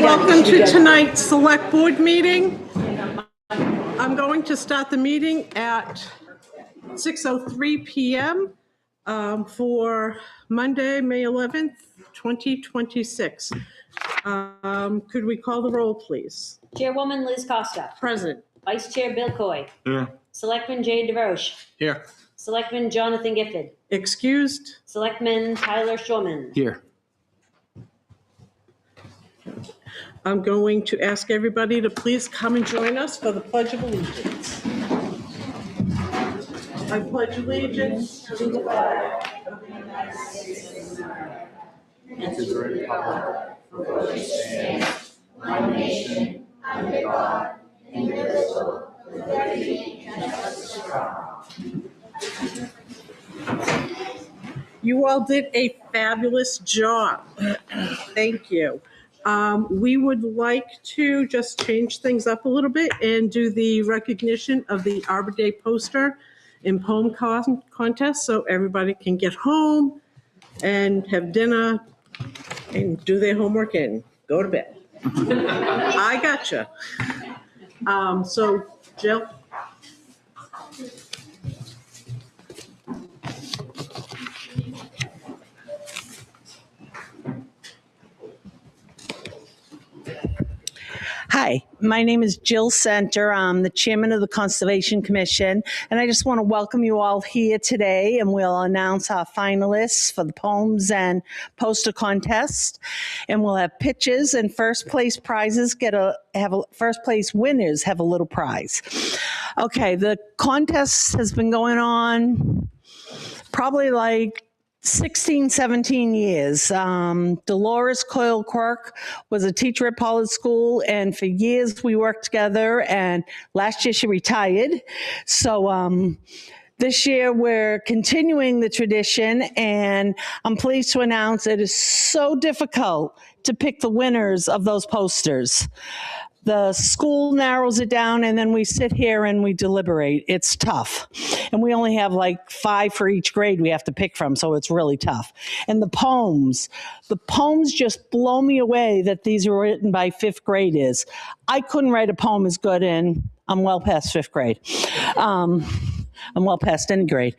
Welcome to tonight's select board meeting. I'm going to start the meeting at 6:03 p.m. For Monday, May 11th, 2026. Could we call the roll, please? Chairwoman Liz Costa. Present. Vice Chair Bill Coy. Here. Selectman Jay DeRoche. Here. Selectman Jonathan Gifford. Excused. Selectman Tyler Shulman. Here. I'm going to ask everybody to please come and join us for the Pledge of Allegiance. I pledge allegiance to the flag of the United States of America and to the republic for which it stands, one nation, under God, indivisible, with liberty and justice for all. You all did a fabulous job. Thank you. We would like to just change things up a little bit and do the recognition of the Arbor Day poster and poem contest so everybody can get home and have dinner and do their homework and go to bed. I gotcha. So, Jill? Hi, my name is Jill Center. I'm the chairman of the Conservation Commission, and I just want to welcome you all here today, and we'll announce our finalists for the poems and poster contest, and we'll have pitches and first place prizes first place winners have a little prize. Okay, the contest has been going on probably like 16, 17 years. Dolores Coyle Quirk was a teacher at Pollard School, and for years we worked together, and last year she retired. So this year we're continuing the tradition, and I'm pleased to announce it is so difficult to pick the winners of those posters. The school narrows it down, and then we sit here and we deliberate. It's tough. And we only have like 5 for each grade we have to pick from, so it's really tough. And the poems just blow me away that these are written by 5th graders. I couldn't write a poem as good, and I'm well past 5th grade. I'm well past any grade.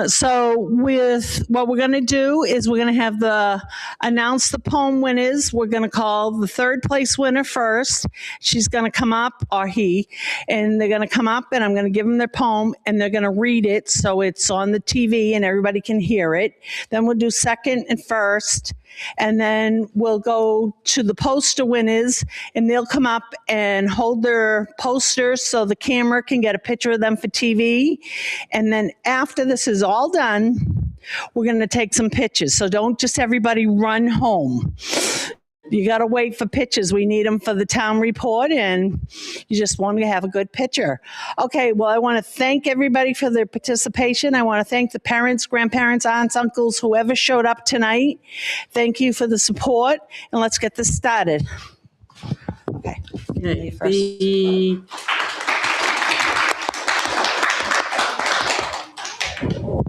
So with what we're going to do is we're going to announce the poem winners. We're going to call the 3rd place winner first. She's going to come up, or he, and they're going to come up, and I'm going to give them their poem, and they're going to read it so it's on the TV and everybody can hear it. Then we'll do 2nd and 1st. And then we'll go to the poster winners, and they'll come up and hold their posters so the camera can get a picture of them for TV. And then after this is all done, we're going to take some pictures. So don't just everybody run home. You got to wait for pictures. We need them for the town report, and you just want to have a good picture. Okay, well, I want to thank everybody for their participation. I want to thank the parents, grandparents, aunts, uncles, whoever showed up tonight. Thank you for the support, and let's get this started. Okay. The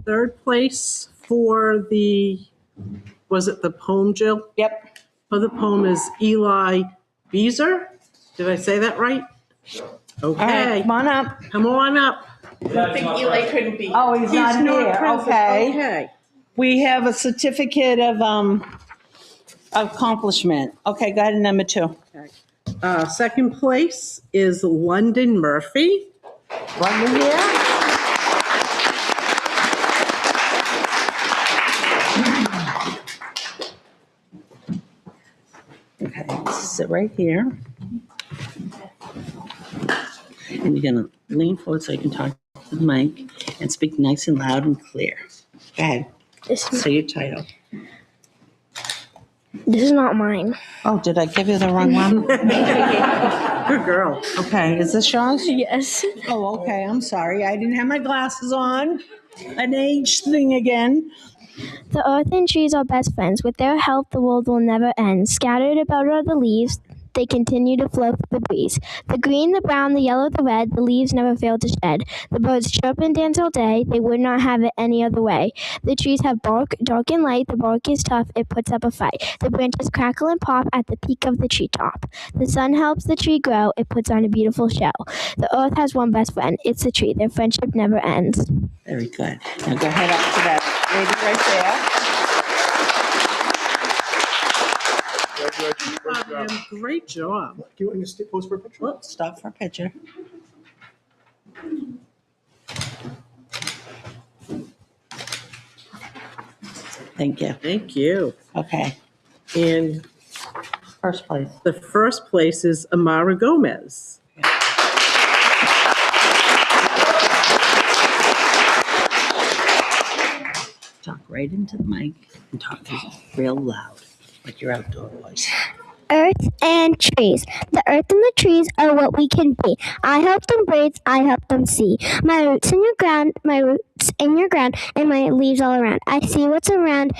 3rd place for was it the poem, Jill? Yep. For the poem is Eli Beezer. Did I say that right? Okay. All right, come on up. Come on up. I don't think Eli couldn't be. Oh, he's not here. present. Okay. We have a certificate of accomplishment. Okay, go ahead, number 2. Okay. 2nd place is London Murphy. London here. Okay, sit right here. And you're going to lean forward so you can talk to the mic and speak nice and loud and clear. Go ahead. Say your title. This is not mine. Oh, did I give you the wrong one? Good girl. Okay, is this yours? Yes. Oh, okay, I'm sorry. I didn't have my glasses on. An age thing again. The earth and trees are best friends. With their help, the world will never end. Scattered about are the leaves They continue to flow through the breeze. The green, the brown, the yellow, the red, the leaves never fail to shed. The birds chirp and dance all day. They would not have it any other way. The trees have bark, dark and light. The bark is tough. It puts up a fight. The branches crackle and pop at the peak of the treetop. The sun helps the tree grow. It puts on a beautiful show. The earth has one best friend. It's the tree. Their friendship never ends. Very good. Now go ahead up to that lady right Congratulations. Great job. Great job. Do you want me to pose for a picture? there. Well, stop for a picture. Thank you. Thank you. Okay, And first place. the first place is Amara Gomez. Talk right into the mic and talk real loud, like your outdoor voice. Earth and trees. The earth and the trees are what we can be. I help them breathe, I help them see. My roots in your ground, and my leaves all around. I see what's around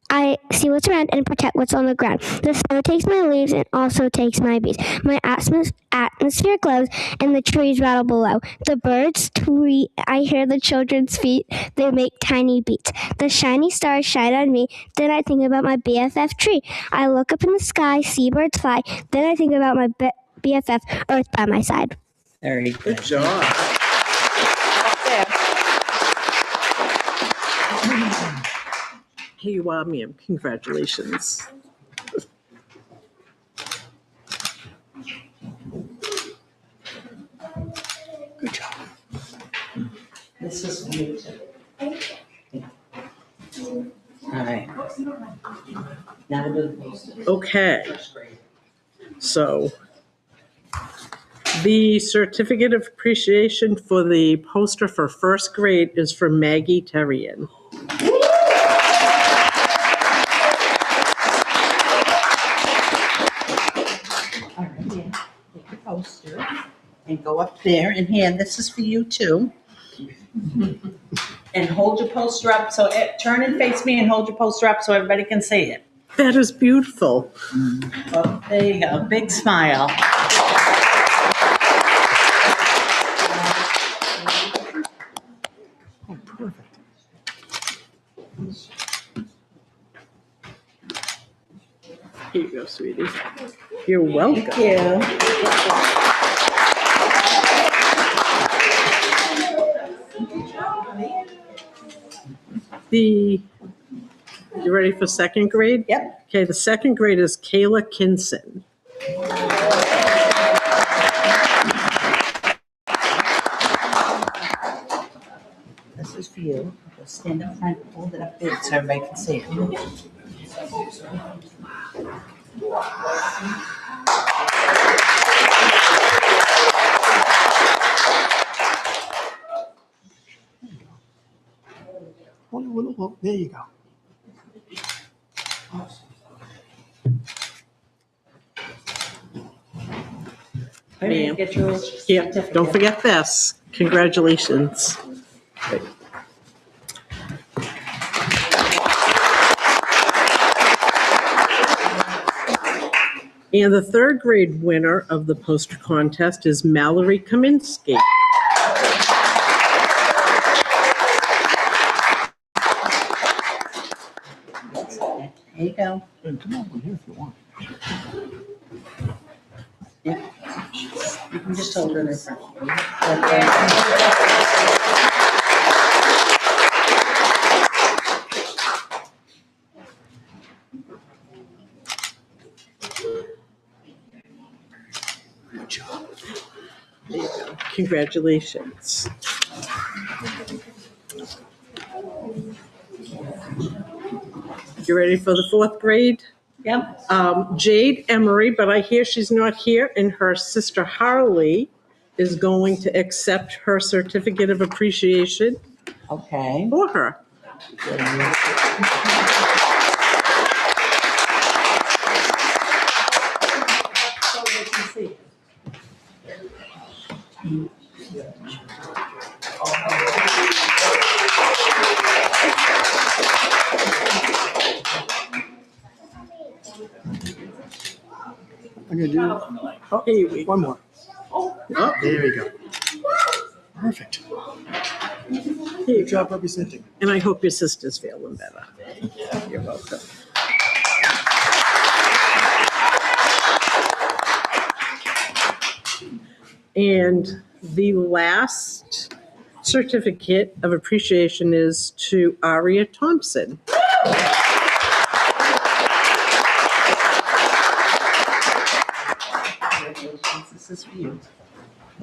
and protect what's on the ground. The snow takes my leaves and also takes my bees. My atmosphere glows and the trees rattle below. The birds tweet. I hear the children's feet. They make tiny beats. The shiny stars shine on me. Then I think about my BFF tree. I look up in the sky, see birds fly. Then I think about my BFF Earth by my side. Very good. Good job. Here you are, ma'am. Congratulations. Good job. This is you too. All right. Now we'll do the posters. Okay. So the certificate of appreciation for the poster for first grade is from Maggie Terrian. All right, yeah. Take your poster and go up there and hand. This is for you too. And hold your poster up. So turn and face me and hold your poster up so everybody can see it. That is beautiful. Oh, there you go. Big smile. Oh, perfect. Here you go, sweetie. You're welcome. Thank you. You ready for second grade? Yep. Okay, the second grade is Kayla Kinson. This is for you. Just stand up front, hold it up there so everybody can see it. Hold a little low. There you go. Ma'am. Get your Yeah, certificate. don't forget this. Congratulations. And the third grade winner of the poster contest is Mallory Kaminsky. There you go. And come over here if you want. Yep. You can just hold it in front. Good job. There you go. Congratulations. You ready for the fourth grade? Yep. Jade Emery, but I hear she's not here, and her sister Harley is going to accept her certificate of appreciation Okay. for her. I'm gonna do. Oh, Here we go. one more. Oh, There we go. Perfect. Good job representing. and I hope your sister's feeling better. You're welcome. And the last certificate of appreciation is to Aria Thompson. This is for you.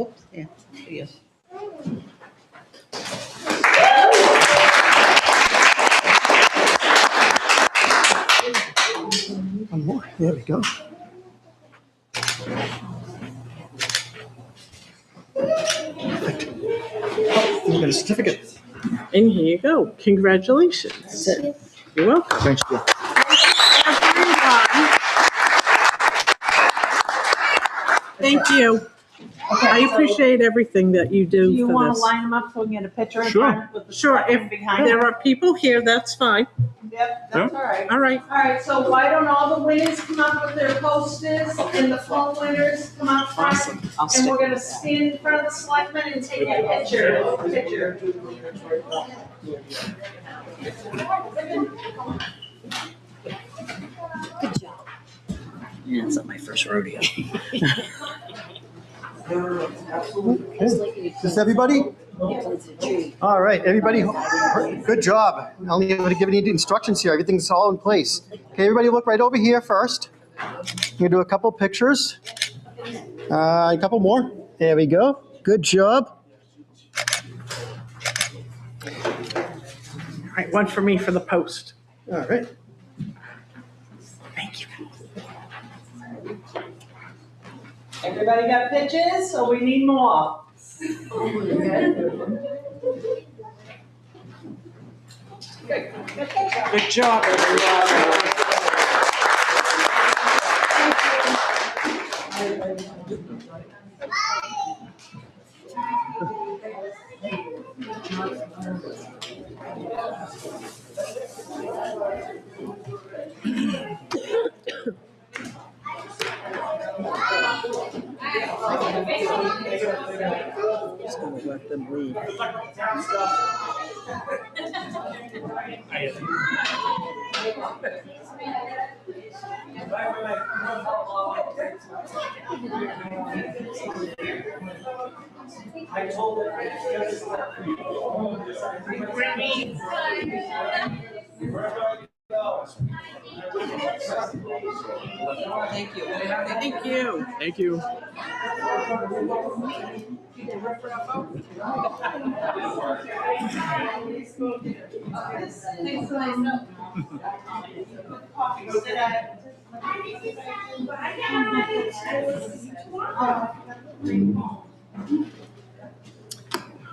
Oops, yeah, for you. One more. There we go. Perfect. Oh, you got a certificate. And here you go. Congratulations. You're welcome. Thanks, Jill. Thank you. I appreciate everything that you do Do you for want to this. line them up so we can get a picture in Sure. front with the Sure, selectmen if behind? there are people here, that's fine. Yep, that's all right. All right. All right, so why don't all the winners come up with their posters and the full winners come up front? And we're gonna stand in front of the selectmen and take a picture. Yeah, it's not my first rodeo. Is this everybody? All right, everybody, good job. I only able to give any instructions here. Everything's all in place. Okay, everybody look right over here first. I'm gonna do a couple pictures. A couple more. There we go. Good job. All right, one for me for the post. All right. Thank you. Everybody got pictures, or we need more? Good job, everyone. Just gonna let them leave. Thank you. Thank you. Thank you.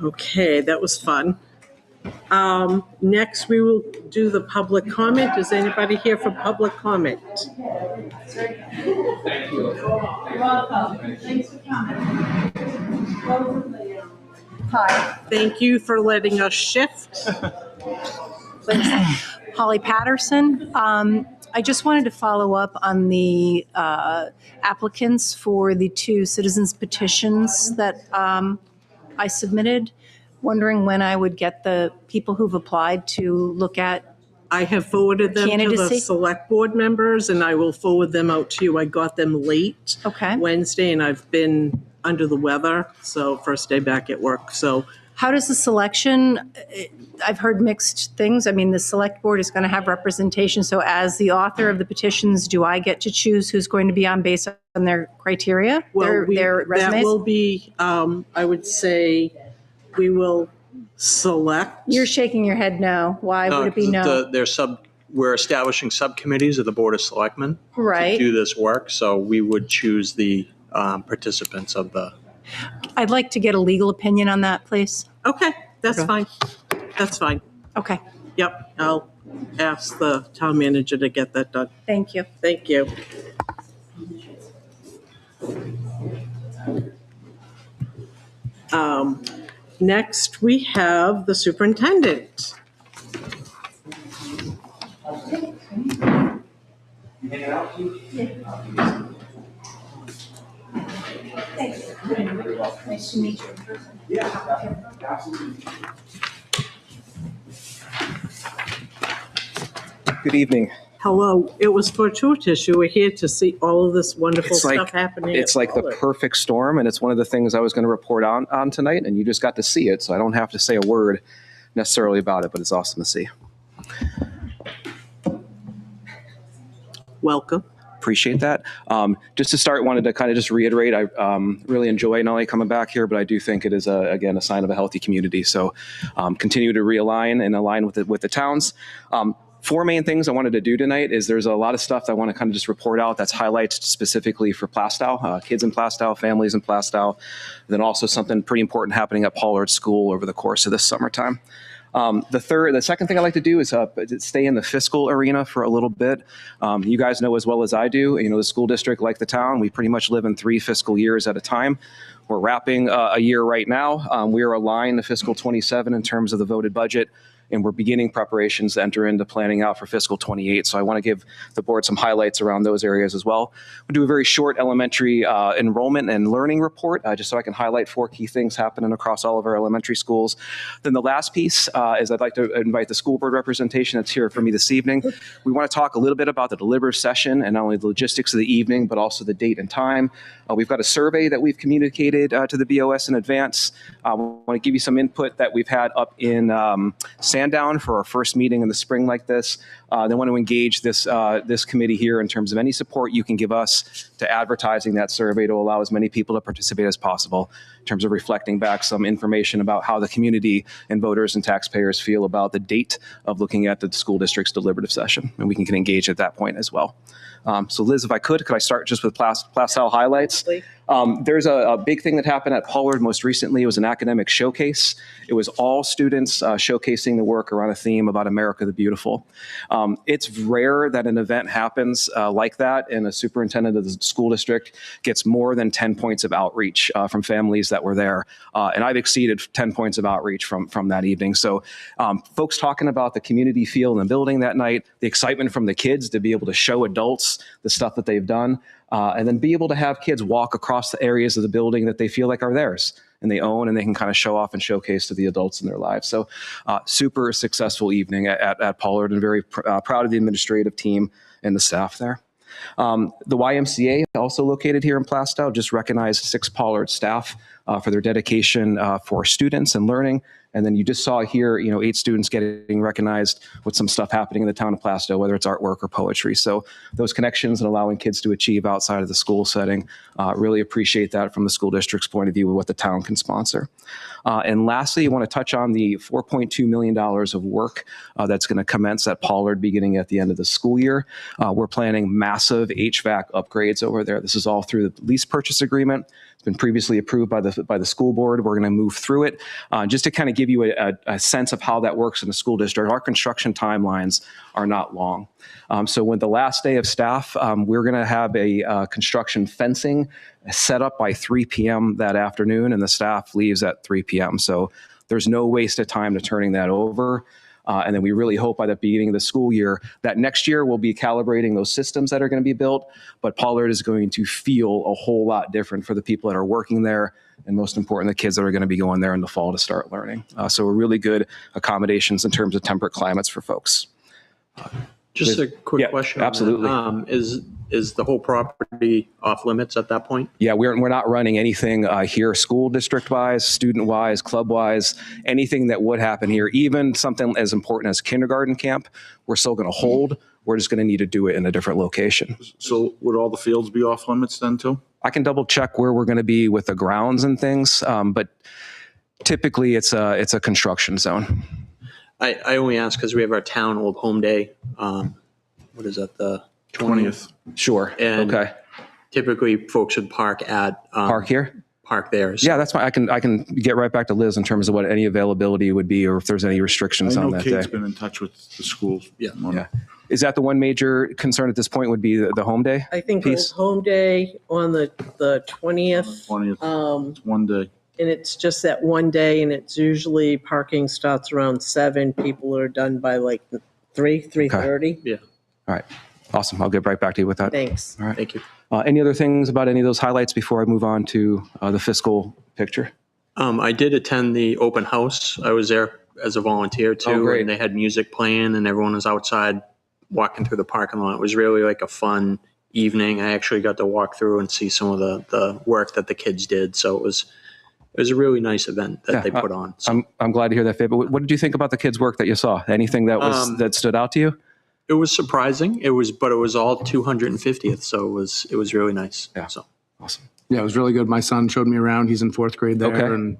Okay, that was fun. Next, we will do the public comment. Is anybody here for public comment? Welcome. Thanks for coming. Hi, Thank you for letting us shift. Holly Patterson. I just wanted to follow up on the applicants for the 2 citizens petitions that I submitted. Wondering when I would get the people who've applied to look at. I have forwarded them to the Candidacy? select board members, and I will forward them out to you. I got them late Okay. Wednesday, and I've been under the weather, so first day back at work. So How does the selection, I've heard mixed things. I mean, the select board is going to have representation. So as the author of the petitions, do I get to choose who's going to be on based on their criteria, their that resumes? will be, I would say, we will select. You're shaking your head no. Why would it be no? We're establishing subcommittees of the Board of Selectmen to Right. do this work, so we would choose the participants of the. I'd like to get a legal opinion on that, please. Okay, that's Okay. fine. That's fine. Okay, Yep, I'll ask the town manager to get that done. thank you. Thank you. Next, we have the superintendent. Good evening. Hello. It was fortuitous. You were here to see all of this wonderful stuff happening. It's like the perfect storm, and it's one of the things I was going to report on tonight, and you just got to see it, so I don't have to say a word necessarily about it, but it's awesome to see. Welcome. Appreciate that. Just to start, wanted to kind of just reiterate, I really enjoy not only coming back here, but I do think it is, again, a sign of a healthy community. So continue to realign and align with the towns. Four main things I wanted to do tonight is there's a lot of stuff that I want to kind of just report out that's highlights specifically for Plastow, kids in Plastow, families in Plastow, then also something pretty important happening at Pollard School over the course of this summertime. The second thing I like to do is stay in the fiscal arena for a little bit. You guys know as well as I do, the school district, like the town, we pretty much live in 3 fiscal years at a time. We're wrapping a year right now. We are aligned to fiscal 27 in terms of the voted budget, and we're beginning preparations to enter into planning out for fiscal 28. So I want to give the board some highlights around those areas as well. We'll do a very short elementary enrollment and learning report, just so I can highlight 4 key things happening across all of our elementary schools. Then the last piece is I'd like to invite the school board representation that's here for me this evening. We want to talk a little bit about the deliberative session and not only the logistics of the evening, but also the date and time. We've got a survey that we've communicated to the BOS in advance. I want to give you some input that we've had up in Sandown for our first meeting in the spring like this. They want to engage this committee here in terms of any support you can give us to advertising that survey to allow as many people to participate as possible in terms of reflecting back some information about how the community and voters and taxpayers feel about the date of looking at the school district's deliberative session. And we can engage at that point as well. So Liz, if I could I start just with Plastow highlights? There's a big thing that happened at Pollard most recently. It was an academic showcase. It was all students showcasing the work around a theme about America the Beautiful. It's rare that an event happens like that and a superintendent of the school district gets more than 10 points of outreach from families that were there. And I've exceeded 10 points of outreach from that evening. So folks talking about the community feel in the building that night, the excitement from the kids to be able to show adults the stuff that they've done, and then be able to have kids walk across the areas of the building that they feel like are theirs and they own, and they can kind of show off and showcase to the adults in their lives. So super successful evening at Pollard, and very proud of the administrative team and the staff there. The YMCA, also located here in Plastow, just recognized 6 Pollard staff for their dedication for students and learning. And then you just saw here, 8 students getting recognized with some stuff happening in the town of Plastow, whether it's artwork or poetry. So those connections and allowing kids to achieve outside of the school setting, really appreciate that from the school district's point of view of what the town can sponsor. And lastly, I want to touch on the $4.2 million of work that's going to commence at Pollard beginning at the end of the school year. We're planning massive HVAC upgrades over there. This is all through the lease purchase agreement. It's been previously approved by the school board. We're going to move through it. Just to kind of give you a sense of how that works in the school district, our construction timelines are not long. So when the last day of staff, we're going to have a construction fencing set up by 3 p.m. that afternoon, and the staff leaves at 3 p.m. So there's no waste of time to turning that over. And then we really hope by the beginning of the school year that next year we'll be calibrating those systems that are going to be built. But Pollard is going to feel a whole lot different for the people that are working there, and most important, the kids that are going to be going there in the fall to start learning. So really good accommodations in terms of temperate climates for folks. Just a quick question. Absolutely. Is the whole property off limits at that point? Yeah, we're not running anything here, school district wise, student wise, club wise, anything that would happen here, even something as important as kindergarten camp, we're still going to hold. We're just going to need to do it in a different location. So would all the fields be off limits then too? I can double check where we're going to be with the grounds and things, but typically it's a construction zone. I only ask because we have our town old home day. What is that? The 20th. Sure. And okay. Typically folks would park at park here. Park there. So. Yeah, that's fine. I can get right back to Liz in terms of what any availability would be, or if there's any restrictions on that day. Kate's been in touch with the schools. Yeah. Yeah. Is that the one major concern at this point would be the home day? I think piece? it's home day on the 20th. 20th. It's one day. And it's just that one day, and it's usually parking starts around 7. People are done by like 3:30. Yeah. All right. Awesome. I'll get right back to you with that. Thanks. All right. Thank you. Any other things about any of those highlights before I move on to the fiscal picture? I did attend the open house. I was there as a volunteer too. Oh, great. And they had music playing and everyone was outside walking through the parking lot. It was really like a fun evening. I actually got to walk through and see some of the work that the kids did. So it was a really nice event that they put on. So I'm glad to hear that, Faye. But what did you think about the kids' work that you saw? Anything that was that stood out to you? it was surprising. But it was all 250th. So it was really nice. Yeah. So Awesome. Yeah, it was really good. My son showed me around. He's in 4th grade there, Okay. and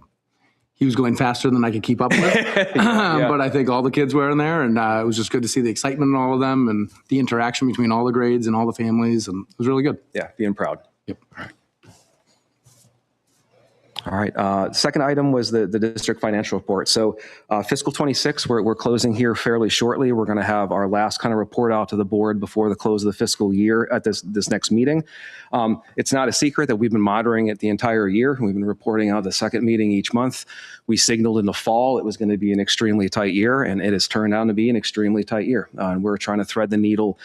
he was going faster than I could keep up with. But I think all the kids were in there, and it was just good to see the excitement in all of them and the interaction between all the grades and all the families, and it was really good. Yeah, being proud. Yep. All right. Second item was the district financial report. So fiscal 26, we're closing here fairly shortly. We're going to have our last kind of report out to the board before the close of the fiscal year at this next meeting. It's not a secret that we've been monitoring it the entire year. We've been reporting out the second meeting each month. We signaled in the fall it was going to be an extremely tight year, and it has turned out to be an extremely tight year. And we're trying to thread the needle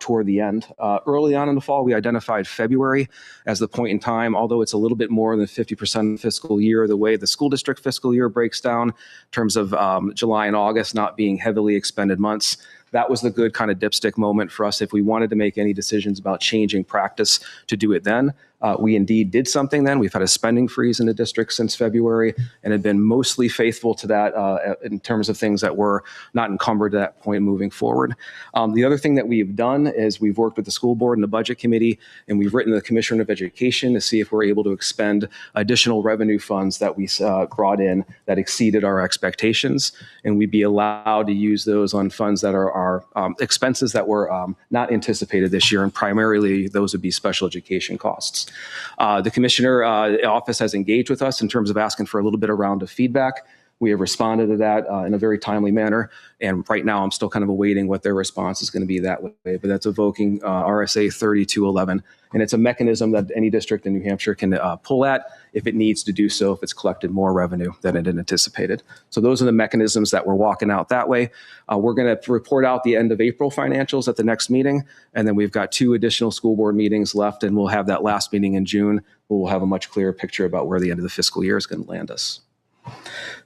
toward the end. Early on in the fall, we identified February as the point in time, although it's a little bit more than 50% fiscal year, the way the school district fiscal year breaks down in terms of July and August not being heavily expended months. That was the good kind of dipstick moment for us if we wanted to make any decisions about changing practice to do it then. We indeed did something then. We've had a spending freeze in the district since February and have been mostly faithful to that in terms of things that were not encumbered at that point moving forward. The other thing that we've done is we've worked with the school board and the budget committee, and we've written to the Commissioner of Education to see if we're able to expend additional revenue funds that we brought in that exceeded our expectations, and we'd be allowed to use those on funds that are our expenses that were not anticipated this year, and primarily those would be special education costs. The Commissioner office has engaged with us in terms of asking for a little bit of round of feedback. We have responded to that in a very timely manner. And right now, I'm still kind of awaiting what their response is going to be that way. But that's evoking RSA 3211. And it's a mechanism that any district in New Hampshire can pull at if it needs to do so, if it's collected more revenue than it had anticipated. So those are the mechanisms that we're walking out that way. We're going to report out the end of April financials at the next meeting. And then we've got 2 additional school board meetings left. And we'll have that last meeting in June. We'll have a much clearer picture about where the end of the fiscal year is going to land us.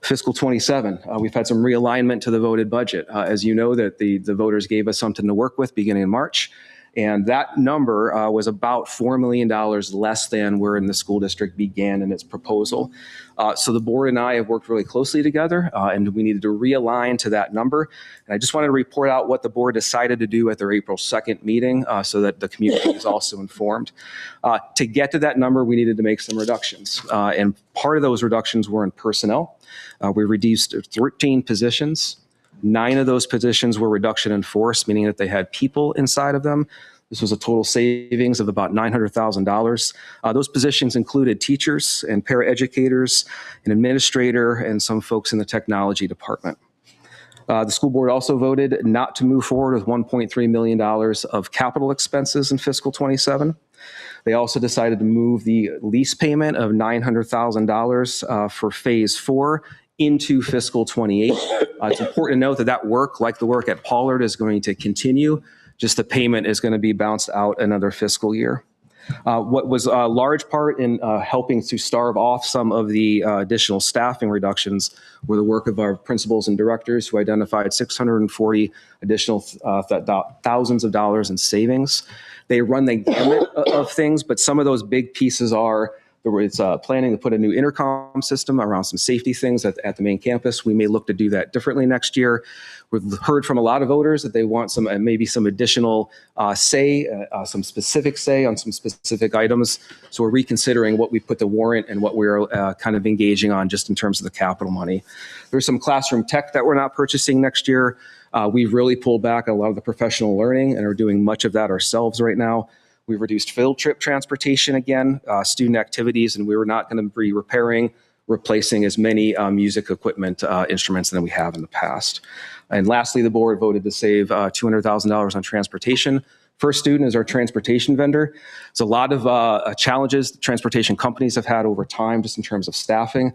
Fiscal 27, we've had some realignment to the voted budget. As you know, that the voters gave us something to work with beginning in March. And that number was about $4 million less than where in the school district began in its proposal. So the board and I have worked really closely together, and we needed to realign to that number. And I just wanted to report out what the board decided to do at their April 2nd meeting so that the community is also informed. To get to that number, we needed to make some reductions. And part of those reductions were in personnel. We reduced 13 positions. 9 of those positions were reduction in force, meaning that they had people inside of them. This was a total savings of about $900,000. Those positions included teachers and paraeducators, an administrator, and some folks in the technology department. The school board also voted not to move forward with $1.3 million of capital expenses in fiscal 27. They also decided to move the lease payment of $900,000 for phase 4 into fiscal 28. It's important to note that that work, like the work at Pollard, is going to continue. Just the payment is going to be bounced out another fiscal year. What was a large part in helping to starve off some of the additional staffing reductions were the work of our principals and directors who identified 640 additional thousands of dollars in savings. They run the gamut of things, but some of those big pieces are it's planning to put a new intercom system around some safety things at the main campus. We may look to do that differently next year. We've heard from a lot of voters that they want some maybe some additional some specific say on some specific items. So we're reconsidering what we put the warrant and what we're kind of engaging on just in terms of the capital money. There's some classroom tech that we're not purchasing next year. We've really pulled back on a lot of the professional learning and are doing much of that ourselves right now. We've reduced field trip transportation again, student activities, and we were not going to be replacing as many music equipment instruments than we have in the past. And lastly, the board voted to save $200,000 on transportation First Student is our transportation vendor. There's a lot of challenges transportation companies have had over time just in terms of staffing.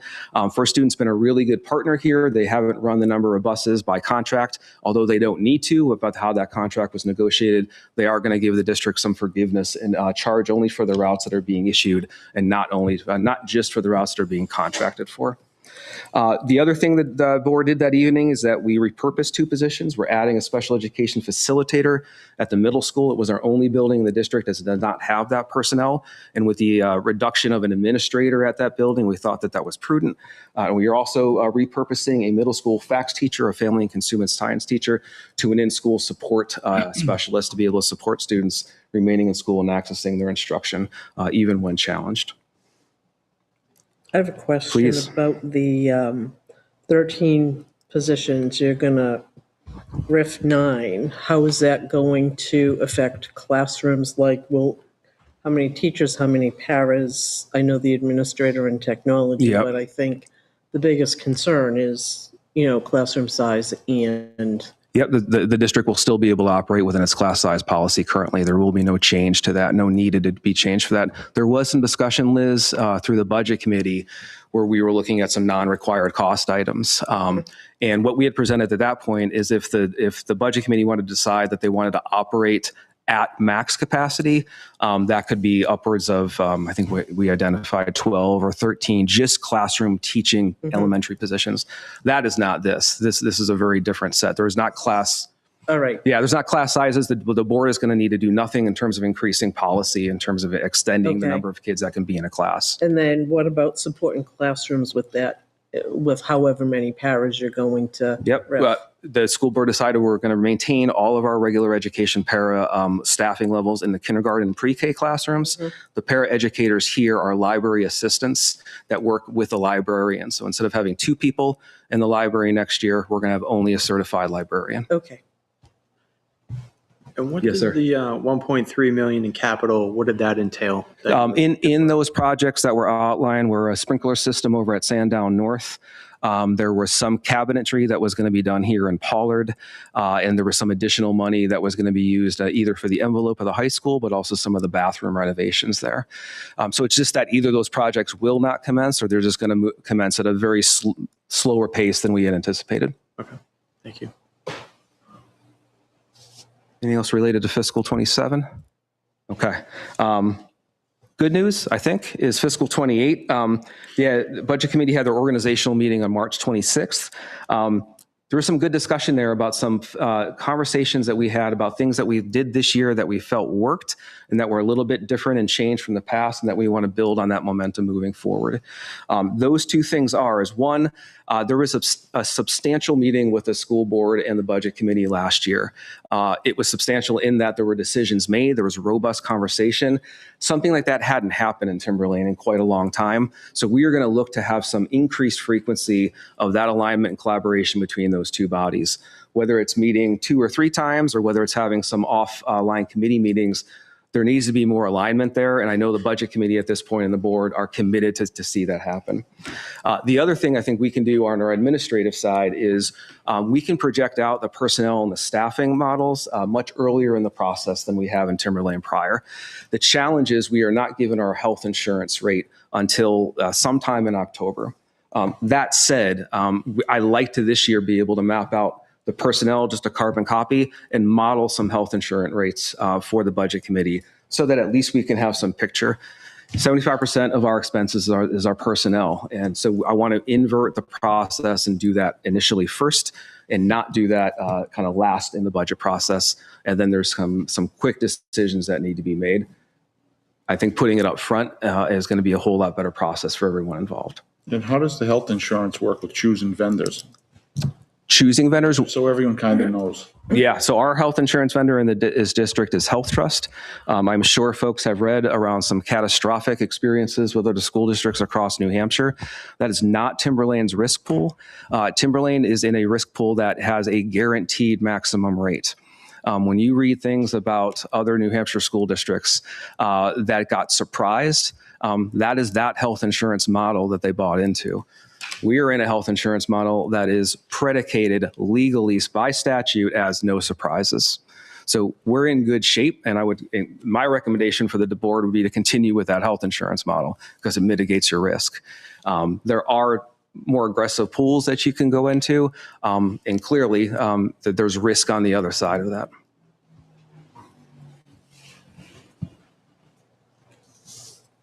First Student's been a really good partner here. They haven't run the number of buses by contract, although they don't need to, about how that contract was negotiated. They are going to give the district some forgiveness and charge only for the routes that are being issued and not just for the routes that are being contracted for. The other thing that the board did that evening is that we repurposed 2 positions. We're adding a special education facilitator at the middle school. It was our only building in the district that did not have that personnel. And with the reduction of an administrator at that building, we thought that that was prudent. We are also repurposing a middle school fax teacher, a family and consumer science teacher, to an in-school support specialist to be able to support students remaining in school and accessing their instruction, even when challenged. I have a question Please. about the 13 positions. You're going to RIF 9. How is that going to affect classrooms? Like, how many teachers, how many paras? I know the administrator and technology, Yep. but I think the biggest concern is, classroom size and Yep, the district will still be able to operate within its class size policy currently. There will be no change to that, no needed to be changed for that. There was some discussion, Liz, through the budget committee where we were looking at some non-required cost items. And what we had presented at that point is if the budget committee wanted to decide that they wanted to operate at max capacity, that could be upwards of, I think we identified 12 or 13 just classroom teaching elementary positions. That is not this. This is a very different set. There is not class. all right. Yeah, there's not class sizes. The board is going to need to do nothing in terms of increasing policy, in terms of extending the Okay. number of kids that can be in a class. And then what about supporting classrooms with that, with however many paras you're going to Yep. RIF? The school board decided we're going to maintain all of our regular education para staffing levels in the kindergarten and pre-K classrooms. The para educators here are library assistants that work with the librarian. So instead of having 2 people in the library next year, we're going to have only a certified librarian. Okay. And what Yes, did sir. the 1.3 million in capital, what did that entail? In those projects that were outlined were a sprinkler system over at Sandown North. There was some cabinetry that was going to be done here in Pollard, and there was some additional money that was going to be used either for the envelope of the high school, but also some of the bathroom renovations there. So it's just that either those projects will not commence or they're just going to commence at a very slower pace than we had anticipated. Okay, thank you. Anything else related to fiscal 27? Okay. Good news, I think, is fiscal 28. The Budget Committee had their organizational meeting on March 26th. There was some good discussion there about some conversations that we had about things that we did this year that we felt worked and that were a little bit different and changed from the past, and that we want to build on that momentum moving forward. Those 2 things is one, there was a substantial meeting with the school board and the budget committee last year. It was substantial in that there were decisions made, there was robust conversation. Something like that hadn't happened in Timberlane in quite a long time. So we are going to look to have some increased frequency of that alignment and collaboration between those 2 bodies, whether it's meeting 2 or 3 times or whether it's having some offline committee meetings. There needs to be more alignment there, and I know the budget committee at this point and the board are committed to see that happen. The other thing I think we can do on our administrative side is we can project out the personnel and the staffing models much earlier in the process than we have in Timberlane prior. The challenge is we are not given our health insurance rate until sometime in October. That said, I like to this year be able to map out the personnel, just a carbon copy, and model some health insurance rates for the budget committee so that at least we can have some picture. 75% of our expenses is our personnel. And so I want to invert the process and do that initially first and not do that kind of last in the budget process. And then there's some quick decisions that need to be made. I think putting it up front is going to be a whole lot better process for everyone involved. And how does the health insurance work with choosing vendors? Choosing vendors. So everyone kind of knows. Yeah, so our health insurance vendor in the district is Health Trust. I'm sure folks have read around some catastrophic experiences with other school districts across New Hampshire. That is not Timberlane's risk pool. Timberlane is in a risk pool that has a guaranteed maximum rate. When you read things about other New Hampshire school districts that got surprised, that is that health insurance model that they bought into. We are in a health insurance model that is predicated legally by statute as no surprises. So we're in good shape. And my recommendation for the board would be to continue with that health insurance model because it mitigates your risk. There are more aggressive pools that you can go into. And clearly that there's risk on the other side of that.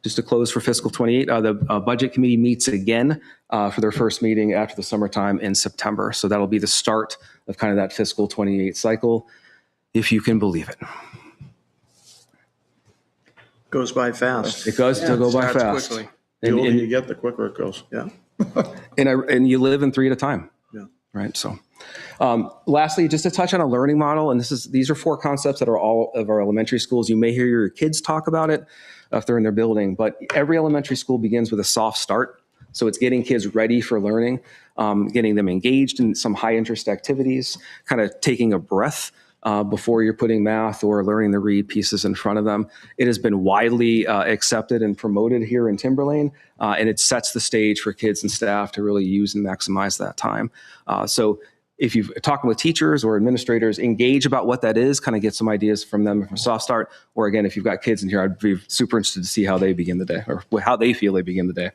Just to close for fiscal 28, the budget committee meets again for their first meeting after the summertime in September. So that'll be the start of kind of that fiscal 28 cycle, if you can believe it. Goes by fast. It does to go by Starts fast. quickly. The older you get, the quicker it goes. Yeah. And you live in 3 at a time. Yeah. Right. So lastly, just to touch on a learning model, and these are 4 concepts that are all of our elementary schools. You may hear your kids talk about it if they're in their building, but every elementary school begins with a soft start. So it's getting kids ready for learning, getting them engaged in some high interest activities, kind of taking a breath before you're putting math or learning to read pieces in front of them. It has been widely accepted and promoted here in Timberlane, and it sets the stage for kids and staff to really use and maximize that time. So if you're talking with teachers or administrators, engage about what that is, kind of get some ideas from them from soft start. Or again, if you've got kids in here, I'd be super interested to see how they begin the day or how they feel they begin the day.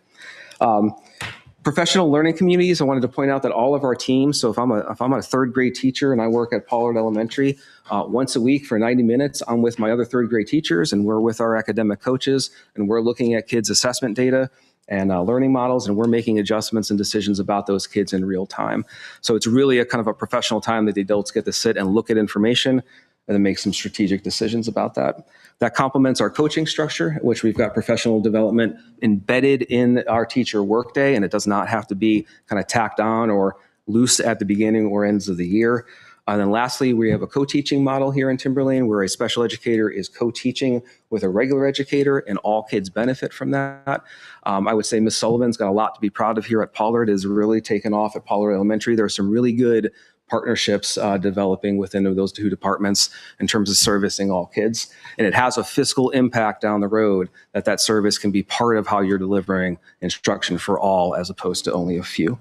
Professional learning communities, I wanted to point out that all of our teams, so if I'm a 3rd grade teacher and I work at Pollard Elementary, once a week for 90 minutes, I'm with my other 3rd grade teachers and we're with our academic coaches and we're looking at kids' assessment data and learning models, and we're making adjustments and decisions about those kids in real time. So it's really a kind of a professional time that the adults get to sit and look at information and then make some strategic decisions about that. That complements our coaching structure, which we've got professional development embedded in our teacher workday, and it does not have to be kind of tacked on or loose at the beginning or ends of the year. And then lastly, we have a co-teaching model here in Timberlane where a special educator is co-teaching with a regular educator and all kids benefit from that. I would say Ms. Sullivan's got a lot to be proud of here at Pollard, is really taken off at Pollard Elementary. There are some really good partnerships developing within those 2 departments in terms of servicing all kids. And it has a fiscal impact down the road that service can be part of how you're delivering instruction for all as opposed to only a few.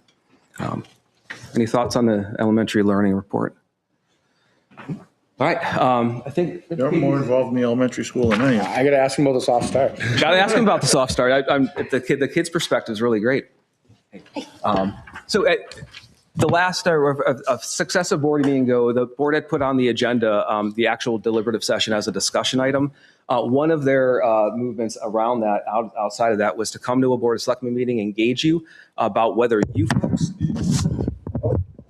Any thoughts on the elementary learning report? All right. I think You're more involved in the elementary school than I am. I got to ask him about the soft start. Got to ask him about the soft start. The kid's perspective is really great. So at the last a successive board meeting ago, the board had put on the agenda the actual deliberative session as a discussion item. One of their movements around that, outside of that, was to come to a board of selectmen meeting, engage you about whether you folks,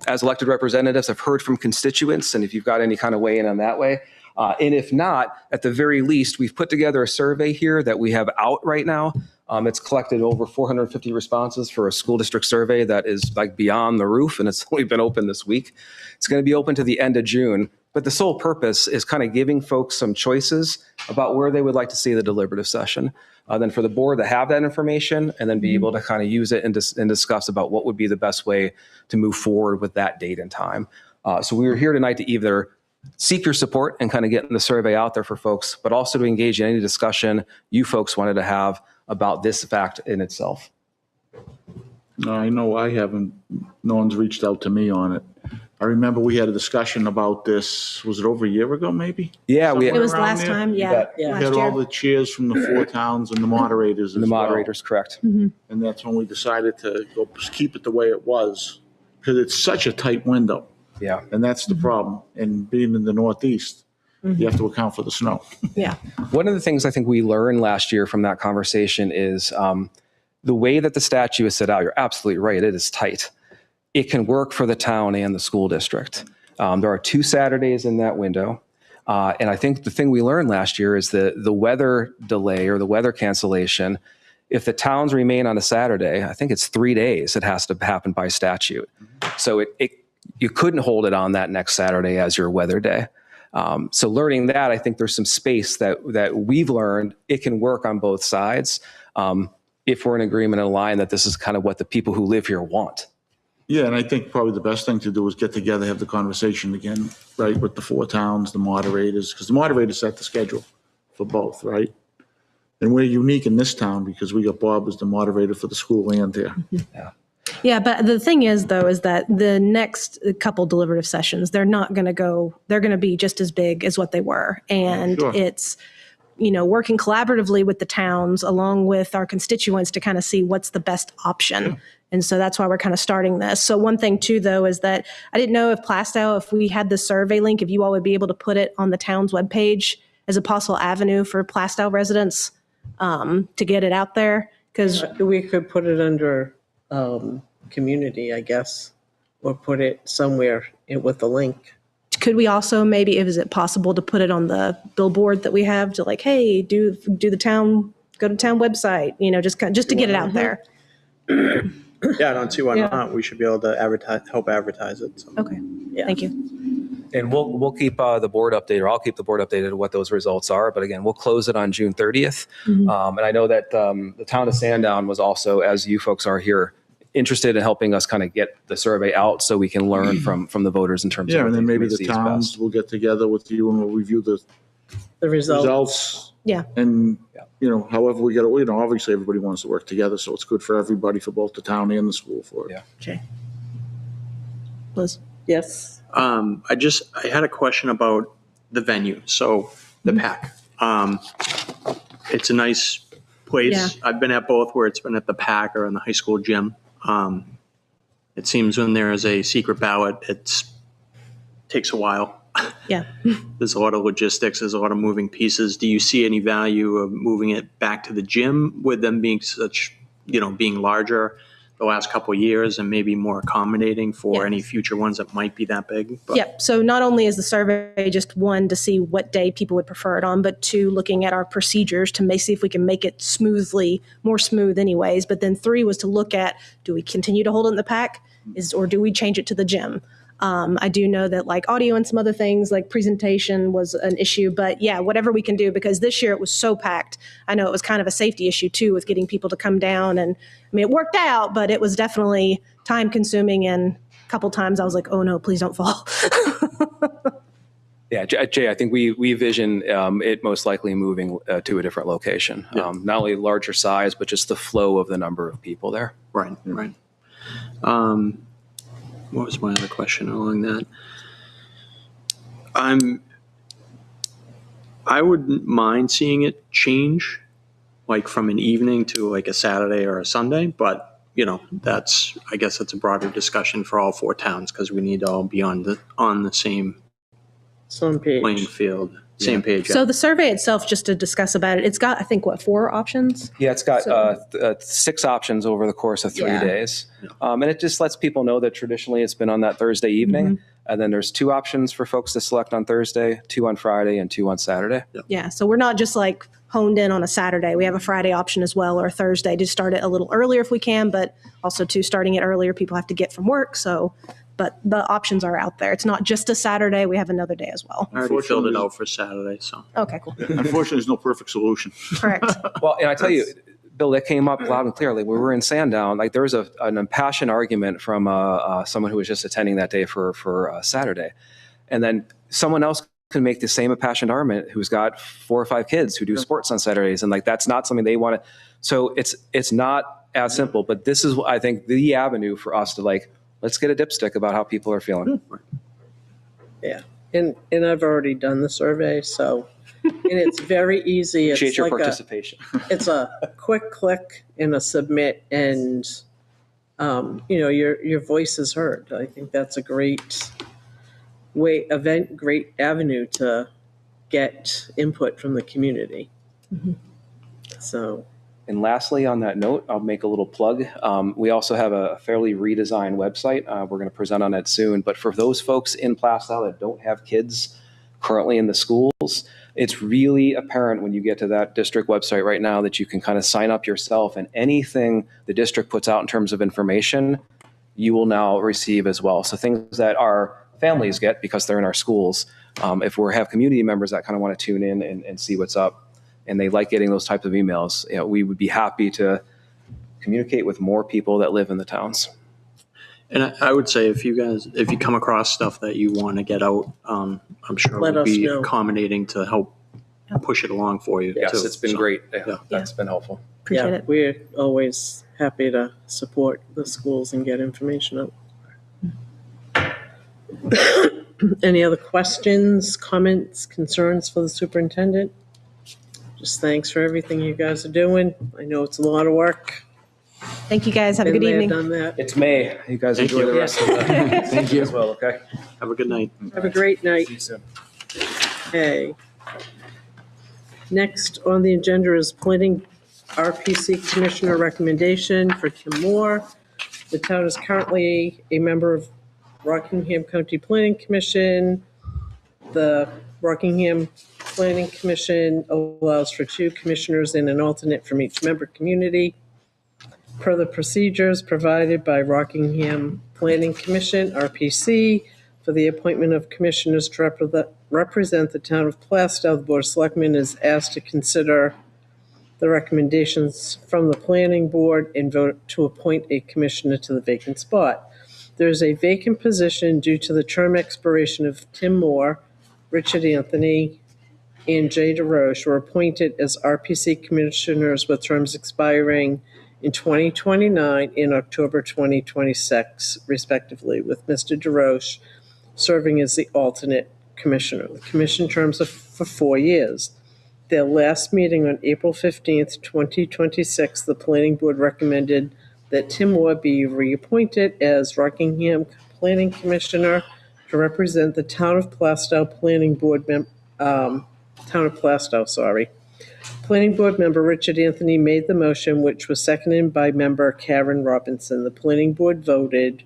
as elected representatives, have heard from constituents, and if you've got any kind of weigh in on that way. And if not, at the very least, we've put together a survey here that we have out right now. It's collected over 450 responses for a school district survey that is like beyond the roof, and it's only been open this week. It's going to be open to the end of June, but the sole purpose is kind of giving folks some choices about where they would like to see the deliberative session. Then for the board to have that information and then be able to kind of use it and discuss about what would be the best way to move forward with that date and time. So we were here tonight to either seek your support and kind of getting the survey out there for folks, but also to engage in any discussion you folks wanted to have about this fact in itself. No, I know I haven't. No one's reached out to me on it. I remember we had a discussion about this. Was it over a year ago, maybe? Yeah, Somewhere It was around last there? time, yeah. bet. We last had year. all the chairs from the 4 towns and the moderators as The well. moderators, correct. And that's when we decided to go keep it the way it was, because it's such a tight window. Yeah. And that's the problem. And being in the Northeast, you have to account for the snow. Yeah. One of the things I think we learned last year from that conversation is the way that the statute is set out. You're absolutely right. It is tight. It can work for the town and the school district. There are 2 Saturdays in that window. And I think the thing we learned last year is the weather delay or the weather cancellation. If the towns remain on a Saturday, I think it's 3 days. It has to happen by statute. So you couldn't hold it on that next Saturday as your weather day. So learning that, I think there's some space that we've learned. It can work on both sides if we're in agreement and aligned that this is kind of what the people who live here want. Yeah, and I think probably the best thing to do is get together, have the conversation again, right, with the 4 towns, the moderators, because the moderators set the schedule for both, right? And we're unique in this town because we got Bob as the moderator for the school and there. Yeah. Yeah, but the thing is, though, is that the next couple deliberative sessions, they're going to be just as big as what they were. And Sure. it's, working collaboratively with the towns along with our constituents to kind of see what's the best option. And so that's why we're kind of starting this. So one thing too, though, is that I didn't know if Plastow, if we had the survey link, if you all would be able to put it on the town's webpage as a possible avenue for Plastow residents to get it out there. Because We could put it under community, I guess, or put it somewhere with a link. could we also maybe, is it possible to put it on the billboard that we have to like, hey, do the town, go to town website, just to get it out there. Yeah, I don't see why Yeah. not. We should be able to help advertise it. So. Okay, Yeah. thank you. And we'll keep the board updated, or I'll keep the board updated on what those results are. But again, we'll close it on June 30th. And I know that the town of Sandown was also, as you folks are here, interested in helping us kind of get the survey out so we can learn from the voters in terms of Yeah, what and then they maybe the see as towns best. will get together with you and we'll review the The results. results. Yeah. And, however we get it, obviously everybody wants to work together, so it's good for everybody, for both the town and the school for it. Yeah. Jay. Liz. Yes. I had a question about the venue. So the PAC. It's a nice place. Yeah. I've been at both where it's been at the PAC or in the high school gym. It seems when there is a secret ballot, takes a while. Yeah. There's a lot of logistics. There's a lot of moving pieces. Do you see any value of moving it back to the gym with them being being larger the last couple of years and maybe more accommodating for Yeah. any future ones that might be that big? But Yep. So not only is the survey just one to see what day people would prefer it on, but two, looking at our procedures to see if we can make it more smooth anyways. But then three was to look at, do we continue to hold it in the PAC or do we change it to the gym? I do know that like audio and some other things like presentation was an issue, but yeah, whatever we can do, because this year it was so packed. I know it was kind of a safety issue too with getting people to come down, and I mean, it worked out, but it was definitely time consuming. And a couple times I was like, oh no, please don't fall. Yeah, Jay, I think we vision it most likely moving to a different location. Yeah. Not only larger size, but just the flow of the number of people there. right. What was my other question along that? I wouldn't mind seeing it change, like from an evening to like a Saturday or a Sunday, but I guess that's a broader discussion for all four towns because we need to all be on the same Some page. playing field, same page. So the survey itself, just to discuss about it, it's got, I think, 4 options? Yeah, it's got So- 6 options over the course of 3 Yeah. days. And it just lets people know that traditionally it's been on that Thursday evening. Mm-hmm. And then there's 2 options for folks to select on Thursday, 2 on Friday, and 2 on Saturday. Yeah, so we're not just like honed in on a Saturday. We have a Friday option as well, or a Thursday to start it a little earlier if we can, but also too, starting it earlier, people have to get from work. So, but the options are out there. It's not just a Saturday. We have another day as well. I already filled it out for Saturday, so. Okay, cool. Unfortunately, there's no perfect solution. Correct. Well, and I tell you, Bill, that came up loud and clearly. When we were in Sandown, like there was an impassioned argument from someone who was just attending that day for Saturday. And then someone else can make the same impassioned argument who's got 4 or 5 kids who do sports on Saturdays. And like, that's not something they want to. So it's not as simple, but this is, I think, the avenue for us to like, let's get a dipstick about how people are feeling. Yeah. And I've already done the survey, so, and it's very easy. It's Appreciate your like participation. it's a quick click and a submit, and your voice is heard. I think that's a great great avenue to get input from the community. So And lastly, on that note, I'll make a little plug. We also have a fairly redesigned website. We're going to present on it soon. But for those folks in Plastow that don't have kids currently in the schools, it's really apparent when you get to that district website right now that you can kind of sign up yourself, and anything the district puts out in terms of information, you will now receive as well. So things that our families get because they're in our schools, if we have community members that kind of want to tune in and see what's up, and they like getting those types of emails, we would be happy to communicate with more people that live in the towns. And I would say if you come across stuff that you want to get out, I'm sure Let we'll us be know. accommodating to help push it along for you. Yes, too. it's been So, great. yeah. That's been helpful. Appreciate yeah, it. we're always happy to support the schools and get information out. Any other questions, comments, concerns for the superintendent? Just thanks for everything you guys are doing. I know it's a lot of work. Thank you, guys. Have a Been good there, evening. done that. It's May. You guys Thank enjoy you. the rest of the Thank you. as well, okay? Have a good night. Have a great night. See you soon. Okay. Next on the agenda is planning RPC Commissioner recommendation for Tim Moore. The town is currently a member of Rockingham County Planning Commission. The Rockingham Planning Commission allows for 2 commissioners and an alternate from each member community. Per the procedures provided by Rockingham Planning Commission, RPC, for the appointment of commissioners to represent the town of Plastow, the Board of Selectmen is asked to consider the recommendations from the planning board and vote to appoint a commissioner to the vacant spot. There is a vacant position due to the term expiration of Tim Moore, Richard Anthony, and Jay DeRoche were appointed as RPC commissioners with terms expiring in 2029 and October 2026, respectively, with Mr. DeRoche serving as the alternate commissioner. The commission terms are for 4 years. Their last meeting on April 15th, 2026, the planning board recommended that Tim Moore be reappointed as Rockingham Planning Commissioner to represent the Town of Plastow Planning Board Planning Board member Richard Anthony made the motion, which was seconded by member Karen Robinson. The planning board voted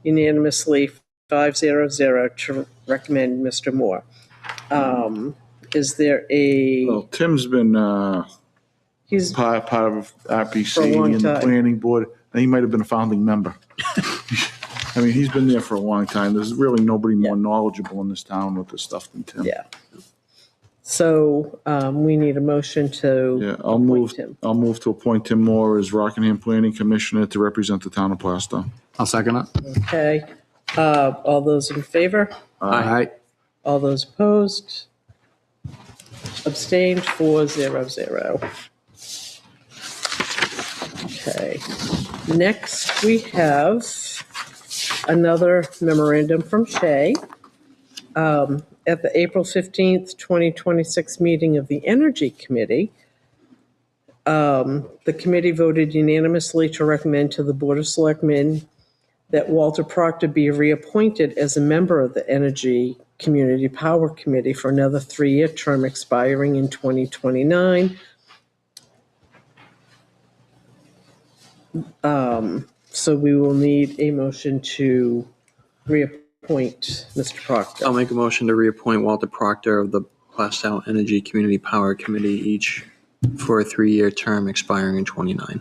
unanimously 5-0-0 to recommend Mr. Moore. Is there Well, Tim's been he's part of For a RPC long and the time. planning board, and he might have been a founding member. I mean, he's been there for a long time. There's really nobody more knowledgeable in this town with this stuff than Tim. Yeah. So we need a motion to Yeah, I'll appoint him. move to appoint Tim Moore as Rockingham Planning Commissioner to represent the town of Plastow. I'll second it. Okay. All those in favor? Aye. All those opposed? Abstained, 4-0-0. Okay. Next, we have another memorandum from Shay. At the April 15th, 2026 meeting of the Energy Committee, the committee voted unanimously to recommend to the Board of Selectmen that Walter Proctor be reappointed as a member of the Energy Community Power Committee for another 3-year term expiring in 2029. So we will need a motion to reappoint Mr. Proctor. I'll make a motion to reappoint Walter Proctor of the Plastow Energy Community Power Committee each for a 3-year term expiring in 29.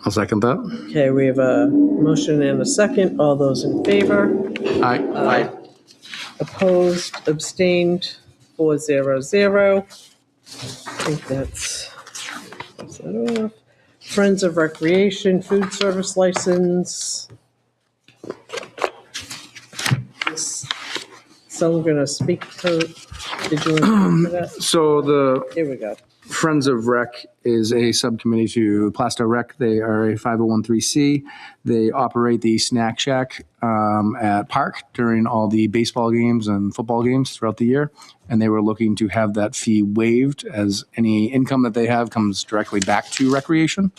I'll second that. Okay, we have a motion and a second. All those in favor? Aye. Opposed, abstained, 4-0-0. I think that's that off. Friends of Recreation Food Service License. Someone going to speak to, did you want to speak to that? So the Here we go. Friends of Rec is a subcommittee to Plastow Rec. They are a 501(c). They operate the Snack Shack at Park during all the baseball games and football games throughout the year. And they were looking to have that fee waived, as any income that they have comes directly back to recreation.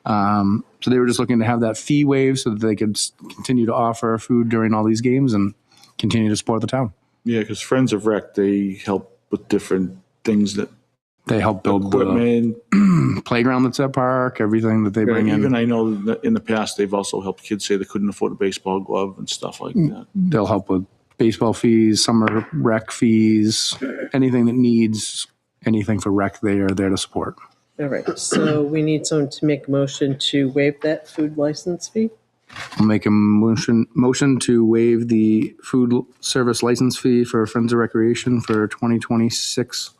So they were just looking to have that fee waived so that they could continue to offer food during all these games and continue to support the town. Yeah, because Friends of Rec, they help with different things that They help build the equipment. playground that's at Park, everything that they bring in. Even I know that in the past, they've also helped kids say they couldn't afford a baseball glove and stuff like that. They'll help with baseball fees, summer rec fees, anything that needs anything for rec, they are there to support. All right, so we need someone to make a motion to waive that food license fee. I'll make a motion to waive the food service license fee for Friends of Recreation for 2026.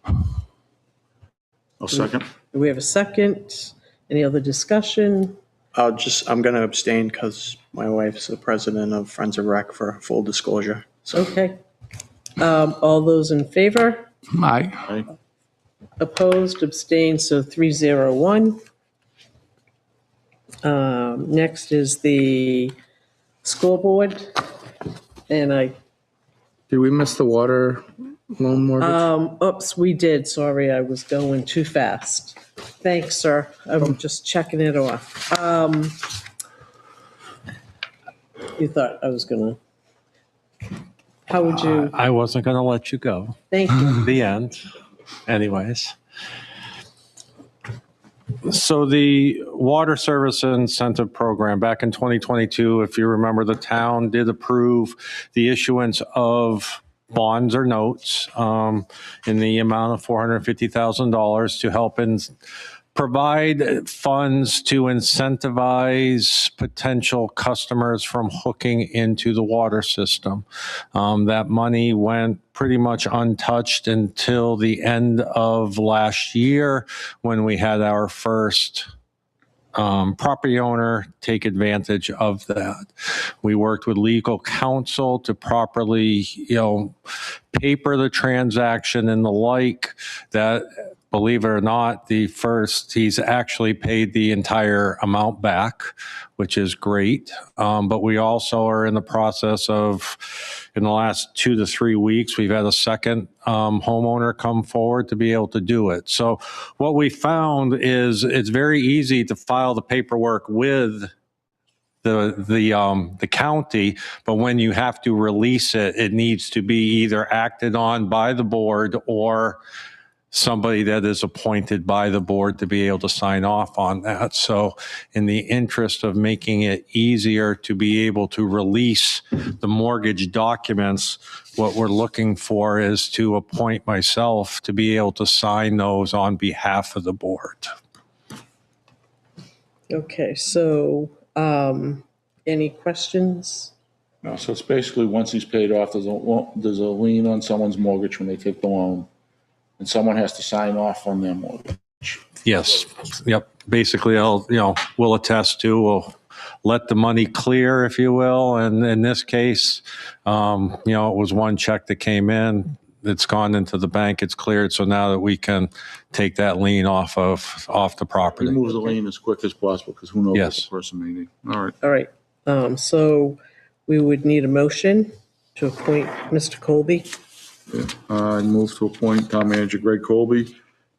I'll second. Do we have a second? Any other discussion? I'm going to abstain because my wife's the president of Friends of Rec for full disclosure. So Okay. All those in favor? Aye. Aye. Opposed, abstained, so 3-0-1. Next is the school board. And Did we miss the water loan mortgage? oops, we did. Sorry, I was going too fast. Thanks, sir. I'm just checking it off. You thought I was gonna, how would you, I wasn't going to let you go. thank you. The end. Anyways. So the water service incentive program back in 2022, if you remember, the town did approve the issuance of bonds or notes in the amount of $450,000 to help provide funds to incentivize potential customers from hooking into the water system. That money went pretty much untouched until the end of last year when we had our first property owner take advantage of that. We worked with legal counsel to properly, paper the transaction and the like. That, believe it or not, he's actually paid the entire amount back, which is great. But we also are in the process of, in the last 2 to 3 weeks, we've had a second homeowner come forward to be able to do it. So what we found is it's very easy to file the paperwork with the county, but when you have to release it, it needs to be either acted on by the board or somebody that is appointed by the board to be able to sign off on that. So in the interest of making it easier to be able to release the mortgage documents, what we're looking for is to appoint myself to be able to sign those on behalf of the board. Okay, so any questions? No, so it's basically once he's paid off, there's a lien on someone's mortgage when they take the loan, and someone has to sign off on their mortgage. Yes. Yep. Basically, we'll attest to, we'll let the money clear, if you will. And in this case, it was one check that came in. It's gone into the bank. It's cleared. So now that we can take that lien off the property. Remove the lien as quick as possible because who knows Yes. what the person may need. All right. All right. So we would need a motion to appoint Mr. Colby. I move to appoint Town Manager Greg Colby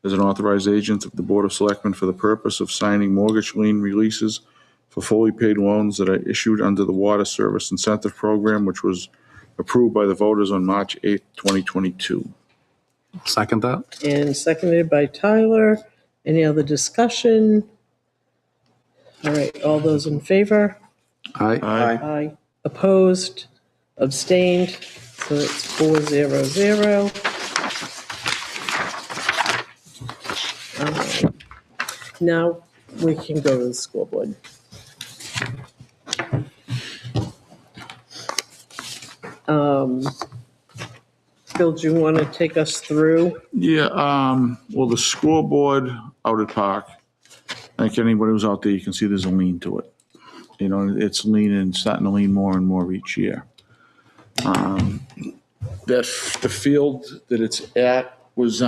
as an authorized agent of the Board of Selectmen for the purpose of signing mortgage lien releases for fully paid loans that are issued under the Water Service Incentive Program, which was approved by the voters on March 8th, 2022. Second that. And seconded by Tyler. Any other discussion? All right, all those in favor? Aye. Aye. Opposed? Abstained? So it's 4-0-0. Now we can go to the school board. Phil, do you want to take us through? Yeah, well, the scoreboard out at Park, I think anybody who's out there, you can see there's a lean to it. It's leaning, starting to lean more and more each year. The field that it's at was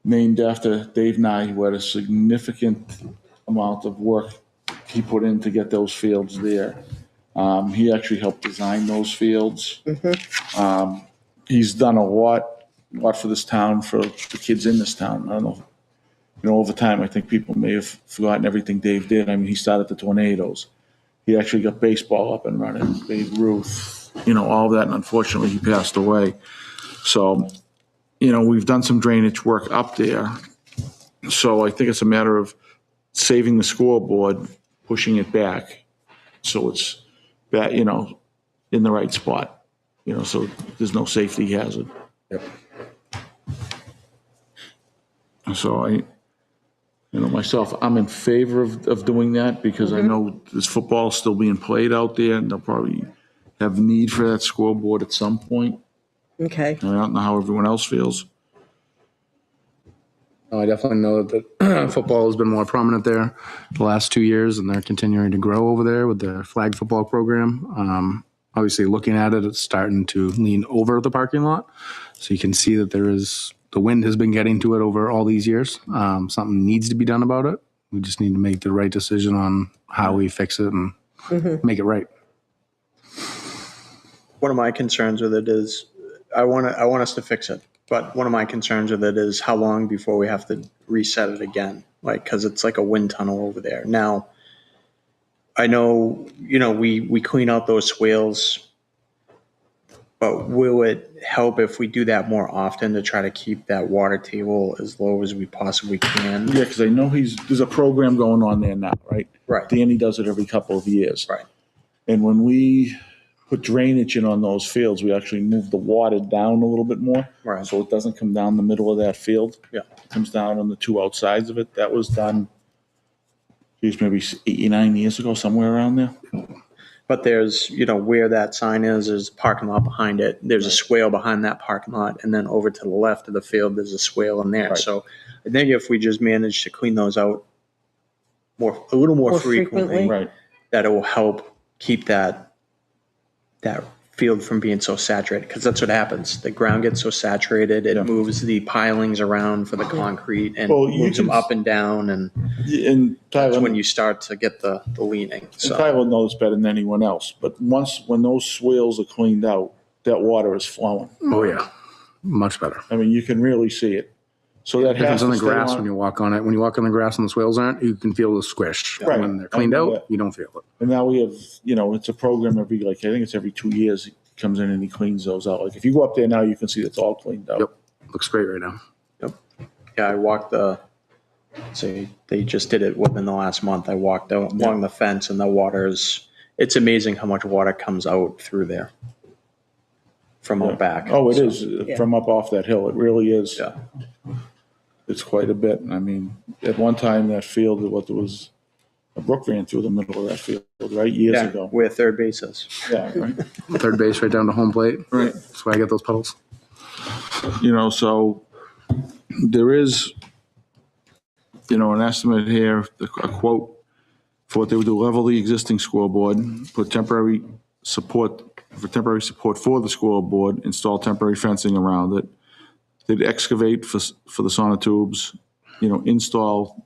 named after Dave Nye, who had a significant amount of work he put in to get those fields there. He actually helped design those fields. Mm-hmm. He's done a lot for this town, for the kids in this town. I don't know. Over time, I think people may have forgotten everything Dave did. I mean, he started the Tornadoes. He actually got baseball up and running, Babe Ruth, all that. And unfortunately, he passed away. So, we've done some drainage work up there. So I think it's a matter of saving the scoreboard, pushing it back so it's back, in the right spot, so there's no safety hazard. Yep. So myself, I'm in favor of doing that because I know there's football still being played out there and they'll probably have need for that scoreboard at some point. Okay. I don't know how everyone else feels. I definitely know that football has been more prominent there the last 2 years, and they're continuing to grow over there with their flag football program. Obviously, looking at it, it's starting to lean over the parking lot. So you can see that the wind has been getting to it over all these years. Something needs to be done about it. We just need to make the right decision on how we fix it and make it right. One of my concerns with it is, I want us to fix it, but one of my concerns with it is how long before we have to reset it again? Like, because it's like a wind tunnel over there. Now, I know, we clean out those swales, but will it help if we do that more often to try to keep that water table as low as we possibly can? Yeah, because I know there's a program going on there now, right? Right. Danny does it every couple of years. Right. And when we put drainage in on those fields, we actually move the water down a little bit more. Right. So it doesn't come down the middle of that field. Yeah. It comes down on the two outsides of it. That was done, maybe 8 or 9 years ago, somewhere around there. But there's, where that sign is, there's a parking lot behind it. There's a swale behind that parking lot. And then over to the left of the field, there's a swale in there. Right. So I think if we just manage to clean those out a little more frequently, Right. that it will help keep that field from being so saturated. Because that's what happens. The ground gets so saturated, it moves the pilings around for the concrete and moves them up and down. And Tyler, that's when you start to get the leaning. So. Tyler knows better than anyone else. But when those swales are cleaned out, that water is flowing. Oh, yeah. Much better. I mean, you can really see it. So that Difference has in to the stay grass on. when you walk on it. When you walk on the grass and the swales aren't, you can feel the squish. Right. When they're cleaned out, you don't feel it. And now we have, it's a program I think it's every 2 years. He comes in and he cleans those out. Like if you go up there now, you can see it's all cleaned out. Yep. Looks great right now. Yep. Yeah, I walked they just did it within the last month. I walked out along the fence and the it's amazing how much water comes out through there from out back. Oh, it is from up off that hill. It really is. Yeah. It's quite a bit. I mean, at one time that field, there was a brook ran through the middle of that field, right? Years ago. Where third base is. Yeah, right. Third base right down to home plate. Right. That's why I get those puddles. So there is, an estimate here, a quote for what they would do: level the existing scoreboard, put temporary support for the scoreboard, install temporary fencing around it. They'd excavate for the sonotubes, install,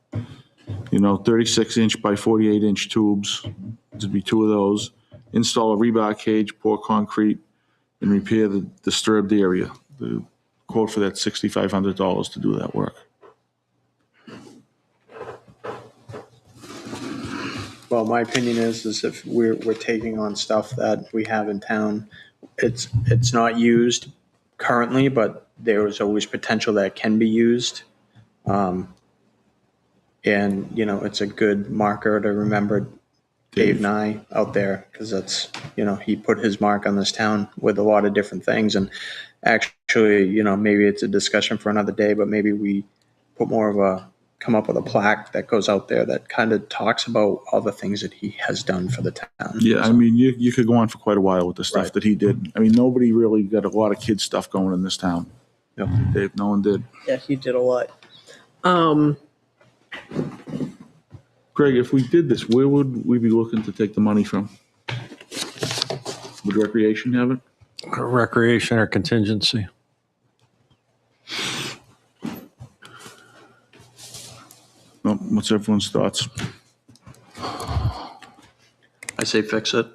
36-inch by 48-inch tubes. There'd be 2 of those. Install a rebar cage, pour concrete, and repair the disturbed area. The quote for that $6,500 to do that work. Well, my opinion is if we're taking on stuff that we have in town, it's not used currently, but there is always potential that it can be used. And, it's a good marker to remember Dave Nye out there, because that's, he put his mark on this town with a lot of different things. And actually, maybe it's a discussion for another day, but maybe we put come up with a plaque that goes out there that kind of talks about all the things that he has done for the town. Yeah, I mean, you could go on for quite a while with the stuff that he did. I mean, nobody really got a lot of kid stuff going in this town. Yep. Dave, no one did. Yeah, he did a lot. Greg, if we did this, where would we be looking to take the money from? Would Recreation have it? Recreation or contingency? No, what's everyone's thoughts? I say fix it.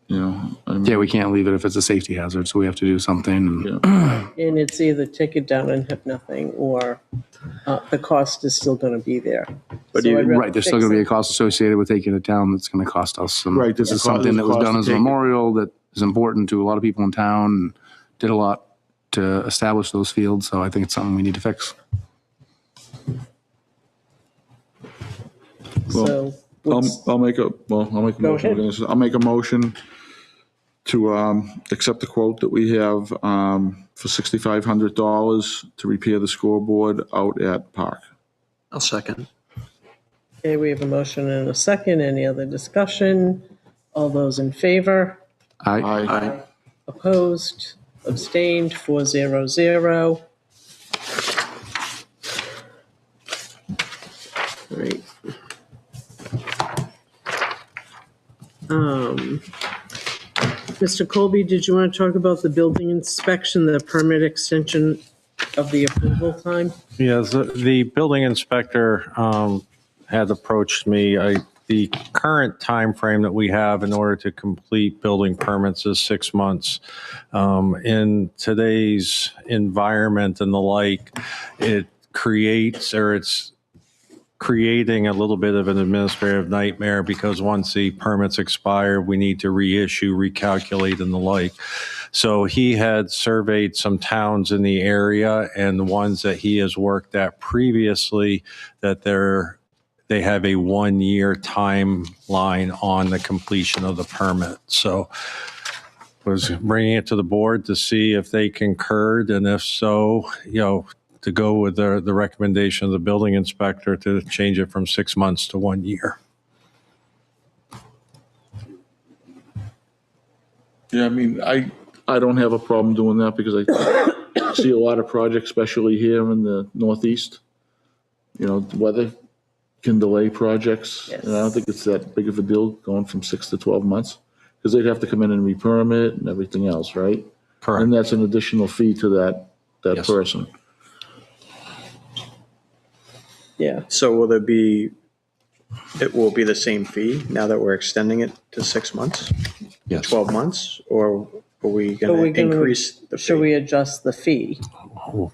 Yeah, we can't leave it if it's a safety hazard, so we have to do something. Yeah. And it's either take it down and have nothing, or the cost is still going to be there. But So I'd rather Right, there's still fix going to be it. a cost associated with taking it down that's going to cost us. And Right, there's this is a cost- something there's that a was cost done to as a take it. memorial that is important to a lot of people in town and did a lot to establish those fields, so I think it's something we need to fix. So I'll make a motion. ahead. I'll make a motion to accept the quote that we have for $6,500 to repair the scoreboard out at Park. I'll second. Okay, we have a motion and a second. Any other discussion? All those in favor? Aye. Opposed? Abstained? 400. Great. Mr. Colby, did you want to talk about the building inspection, the permit extension of the approval time? Yes, the building inspector had approached me. The current time frame that we have in order to complete building permits is 6 months. In today's environment and the like, it creates, or it's creating a little bit of an administrative nightmare, because once the permits expire, we need to reissue, recalculate, and the like. So he had surveyed some towns in the area, and the ones that he has worked at previously, that they have a 1-year timeline on the completion of the permit. So was bringing it to the board to see if they concurred, and if so, to go with the recommendation of the building inspector to change it from 6 months to 1 year. Yeah, I mean, I don't have a problem doing that because I see a lot of projects, especially here in the Northeast. The weather can delay projects. Yes. And I don't think it's that big of a deal going from 6 to 12 months, because they'd have to come in and re-permit and everything else, right? Correct. And that's an additional fee to that Yes. person. Yeah. So will it will be the same fee now that we're extending it to 6 months, Yes. 12 months, or are we Are going we to gonna- increase the fee? Should we adjust the fee?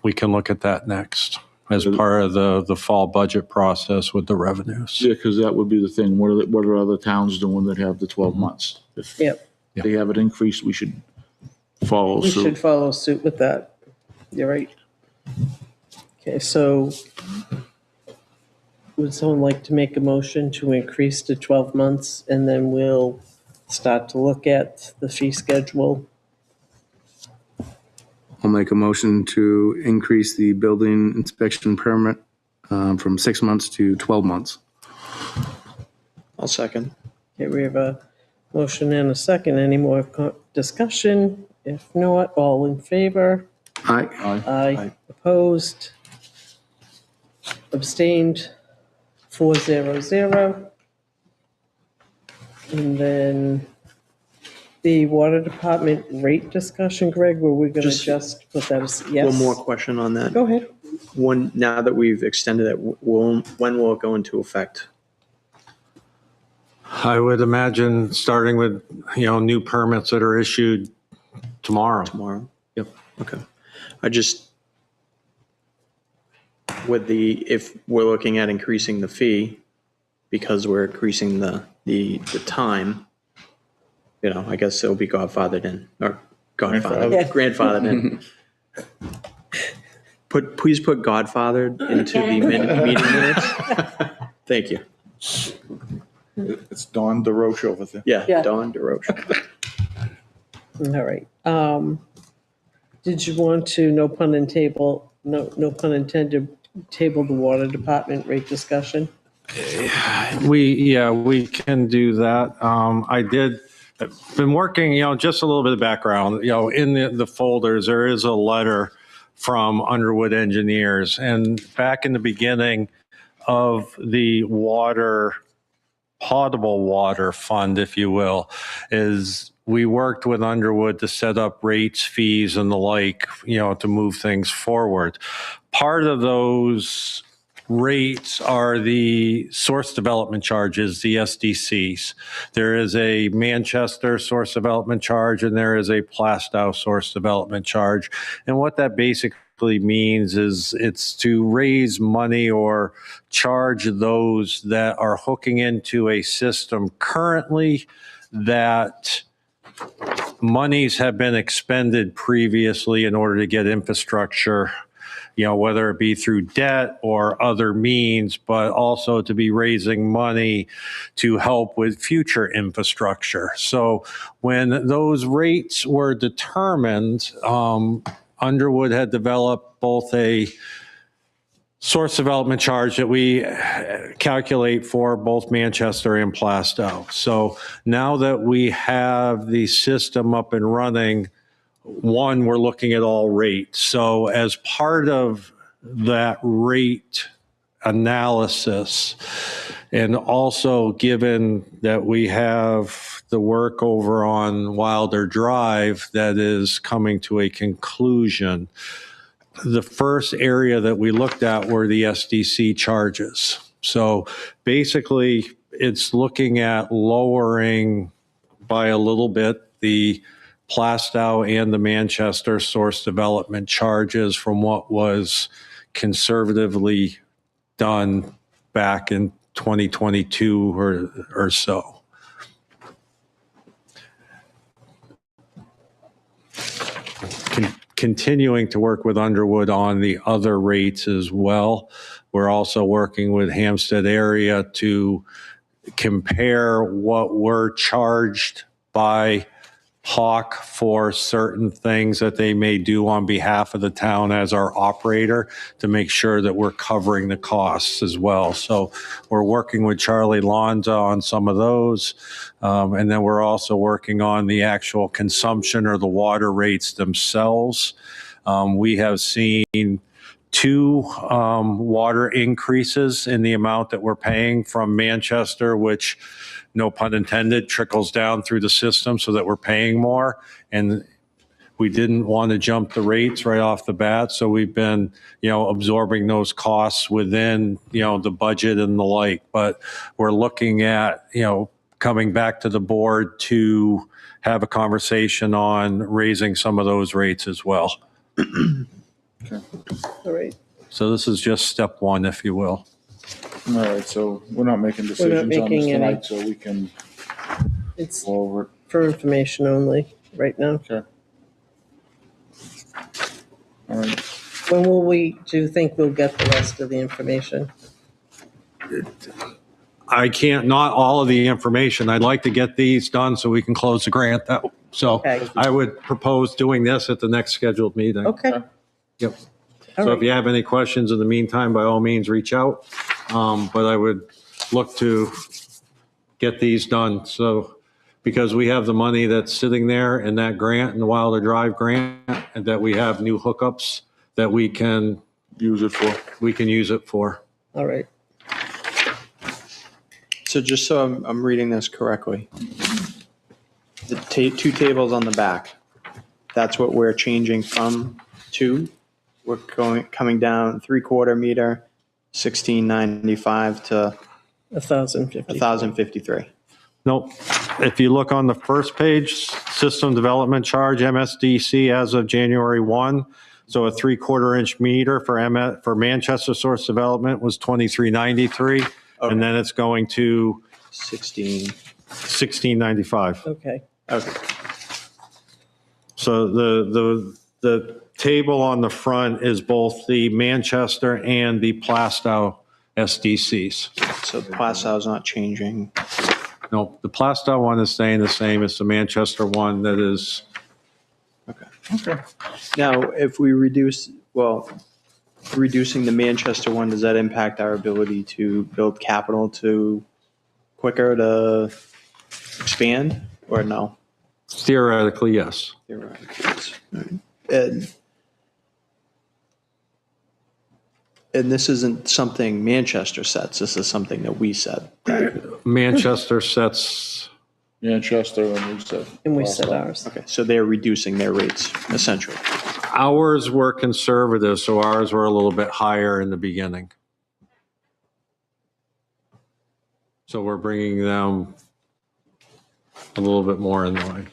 We can look at that next as part of the fall budget process with the revenues. Yeah, because that would be the thing. What are other towns doing that have the 12 months? If Yep. they have it increased, we should follow We suit. should follow suit with that. You're right. Okay, so would someone like to make a motion to increase to 12 months, and then we'll start to look at the fee schedule? I'll make a motion to increase the building inspection permit from 6 months to 12 months. I'll second. Okay, we have a motion and a second. Any more discussion? If not, all in favor? Aye. Aye. Opposed? Abstained? 400. And then the water department rate discussion, Greg, were we going to just put that as, yes? One more question on that. Go ahead. Now that we've extended it, when will it go into effect? I would imagine starting with, new permits that are issued tomorrow. Tomorrow? Yep. Okay. If we're looking at increasing the fee because we're increasing the time, I guess it'll be grandfathered in. Please put godfathered into the meeting minutes. Thank you. It's Don DeRoche over there. Yeah. Don DeRoche. All right. Did you want to, no pun intended, table the water department rate discussion? We can do that. I've been working, just a little bit of background, in the folders, there is a letter from Underwood Engineers. And back in the beginning of the potable water fund, if you will, is we worked with Underwood to set up rates, fees, and the like, to move things forward. Part of those rates are the source development charges, the SDCs. There is a Manchester source development charge, and there is a Plastow source development charge. And what that basically means is it's to raise money or charge those that are hooking into a system currently that monies have been expended previously in order to get infrastructure, whether it be through debt or other means, but also to be raising money to help with future infrastructure. So when those rates were determined, Underwood had developed both a source development charge that we calculate for both Manchester and Plastow. So now that we have the system up and running, one, we're looking at all rates. So as part of that rate analysis, and also given that we have the work over on Wilder Drive that is coming to a conclusion, the first area that we looked at were the SDC charges. So basically, it's looking at lowering by a little bit the Plastow and the Manchester source development charges from what was conservatively done back in 2022 or so. Continuing to work with Underwood on the other rates as well. We're also working with Hampstead area to compare what we're charged by Hawk for certain things that they may do on behalf of the town as our operator to make sure that we're covering the costs as well. So we're working with Charlie Lonza on some of those. And then we're also working on the actual consumption or the water rates themselves. We have seen 2 water increases in the amount that we're paying from Manchester, which, no pun intended, trickles down through the system so that we're paying more. And we didn't want to jump the rates right off the bat. So we've been, absorbing those costs within, the budget and the like. But we're looking at, coming back to the board to have a conversation on raising some of those rates as well. Okay. All right. So this is just step 1, if you will. All right, so we're not making decisions on this making any- tonight, so we can It's go over it. for information only right now. Okay. All right. When do you think we'll get the rest of the information? I can't, not all of the information. I'd like to get these done so we can close the grant. So Okay. I would propose doing this at the next scheduled meeting. Okay. Yep. All So right. if you have any questions in the meantime, by all means, reach out. But I would look to get these done. So, because we have the money that's sitting there in that grant, in the Wilder Drive grant, and that we have new hookups that we can Use it for. use it for. All right. So just so I'm reading this correctly, the 2 tables on the back, that's what we're changing from to? We're coming down 3/4 meter, 1695 to 1,050. 1,053. Nope. If you look on the first page, system development charge, MSDC as of January 1. So a 3/4 inch meter for Manchester source development was 2393. Okay. And then it's going to 1695. Okay. Okay. So the table on the front is both the Manchester and the Plastow SDCs. So the Plastow's not changing. No, the Plastow one is staying the same as the Manchester one that is. Okay. Now, if we reducing the Manchester one, does that impact our ability to build capital quicker to expand, or no? Theoretically, yes. Theoretically, yes. All right. And this isn't something Manchester sets. This is something that we set. Manchester sets, Manchester and we said. And we set ours. Okay, so they're reducing their rates essentially. ours were conservative, so ours were a little bit higher in the beginning. So we're bringing them a little bit more in line.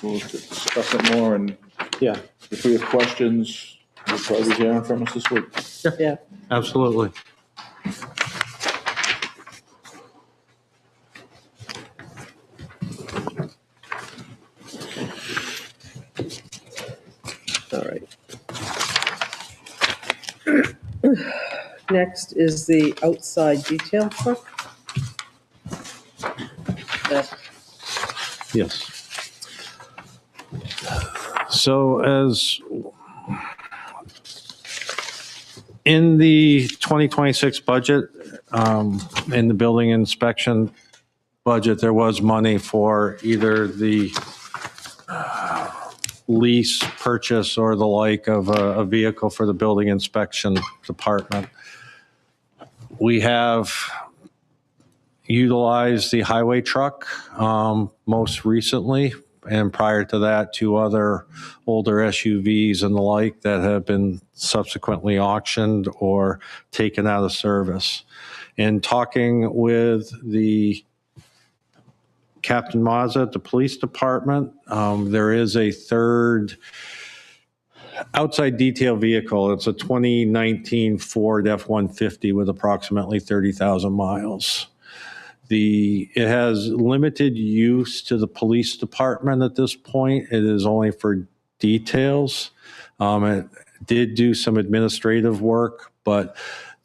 So we'll discuss it more, and Yeah. if we have questions, you'll probably be hearing from us this week. Yeah. Absolutely. All right. Next is the outside detail work. Yes. So as in the 2026 budget, in the building inspection budget, there was money for either the lease, purchase, or the like of a vehicle for the building inspection department. We have utilized the highway truck most recently, and prior to that, 2 other older SUVs and the like that have been subsequently auctioned or taken out of service. In talking with the Captain Mazza at the police department, there is a third outside detail vehicle. It's a 2019 Ford F-150 with approximately 30,000 miles. It has limited use to the police department at this point. It is only for details. It did do some administrative work, but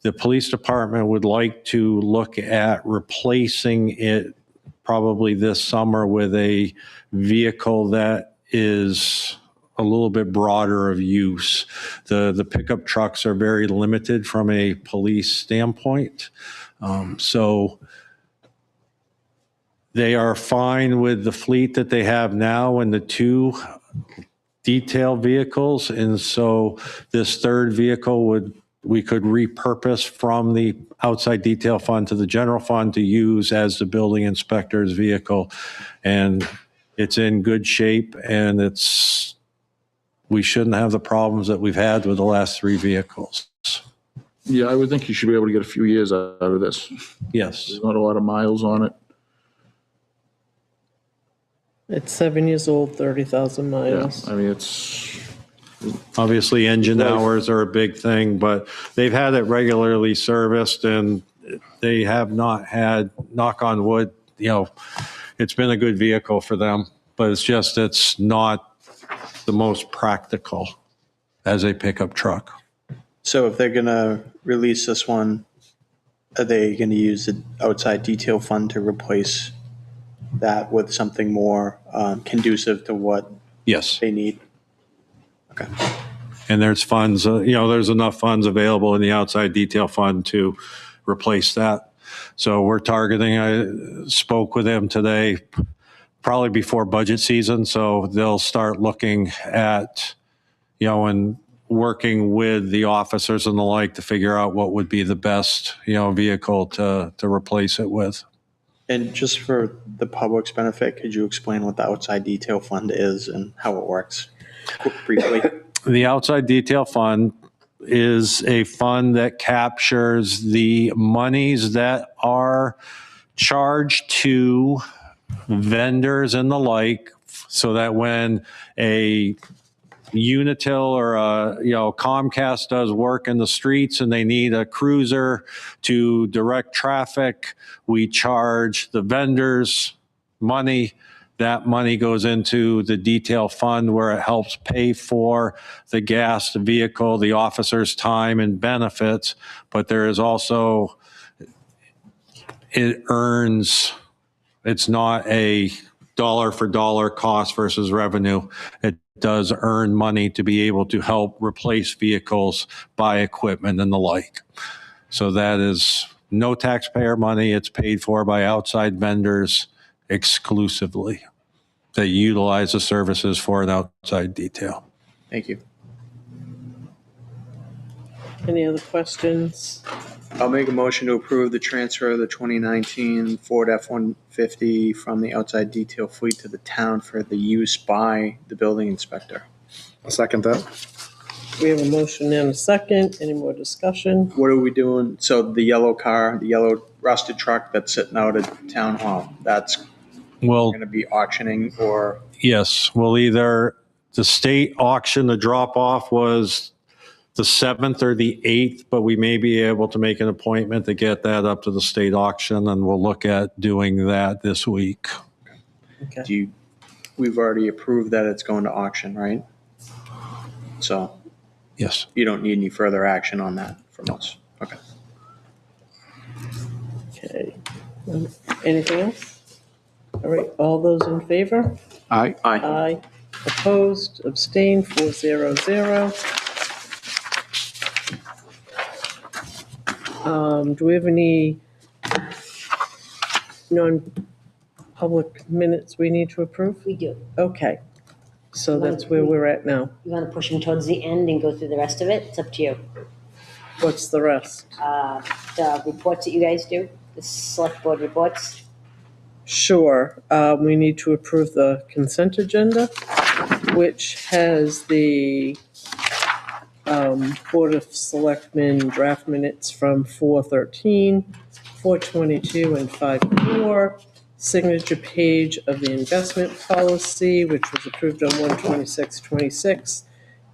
the police department would like to look at replacing it probably this summer with a vehicle that is a little bit broader of use. The pickup trucks are very limited from a police standpoint. So they are fine with the fleet that they have now and the 2 detail vehicles. And so this third vehicle we could repurpose from the outside detail fund to the general fund to use as the building inspector's vehicle. And it's in good shape, and we shouldn't have the problems that we've had with the last 3 vehicles. Yeah, I would think you should be able to get a few years out of this. Yes. There's not a lot of miles on it. It's 7 years old, 30,000 Yeah, miles. I mean, it's, Obviously, engine hours are a big thing, but they've had it regularly serviced, and they have not had, knock on wood, it's been a good vehicle for them, but it's not the most practical as a pickup truck. So if they're going to release this one, are they going to use the outside detail fund to replace that with something more conducive to what Yes. they need? Okay. And there's funds, there's enough funds available in the outside detail fund to replace that. So we're targeting, I spoke with them today, probably before budget season. So they'll start looking at, and working with the officers and the like to figure out what would be the best, vehicle to replace it with. And just for the public's benefit, could you explain what the outside detail fund is and how it works briefly? The outside detail fund is a fund that captures the monies that are charged to vendors and the like, so that when a Unitil or Comcast does work in the streets and they need a cruiser to direct traffic, we charge the vendors money. That money goes into the detail fund where it helps pay for the gas, the vehicle, the officer's time and benefits. But there is also, it's not a dollar for dollar cost versus revenue. It does earn money to be able to help replace vehicles, buy equipment and the like. So that is no taxpayer money. It's paid for by outside vendors exclusively that utilize the services for an outside detail. Thank you. Any other questions? I'll make a motion to approve the transfer of the 2019 Ford F-150 from the outside detail fleet to the town for the use by the building inspector. I'll second that. We have a motion and a second. Any more discussion? What are we doing? So the yellow car, the yellow rusted truck that's sitting out at town hall, that's Well, going to be auctioning, or? yes, well, either the state auction, the drop off was the 7th or the 8th, but we may be able to make an appointment to get that up to the state auction, and we'll look at doing that this week. Okay. We've already approved that it's going to auction, right? So Yes. you don't need any further action on that from us. Okay. Okay. Anything else? All right, all those in favor? Aye. Aye. Aye. Opposed, abstained, 400. Do we have any non-public minutes we need to approve? We do. Okay, so that's where we're at now. You want to push them towards the end and go through the rest of it? It's up to you. What's the rest? The reports that you guys do, the select board reports. Sure. We need to approve the consent agenda, which has the Board of Selectmen draft minutes from 4:13, 4:22, and 5:4. Signature page of the investment policy, which was approved on 1/26/26,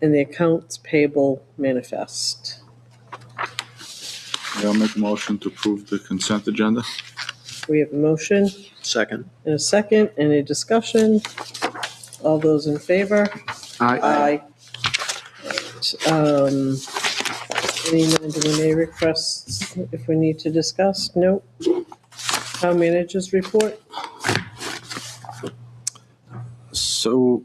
and the accounts payable manifest. I'll make a motion to approve the consent agenda. We have a motion Second. and a second. Any discussion? All those in favor? Aye. Any non-DNA requests if we need to discuss? Nope. Town managers report? So,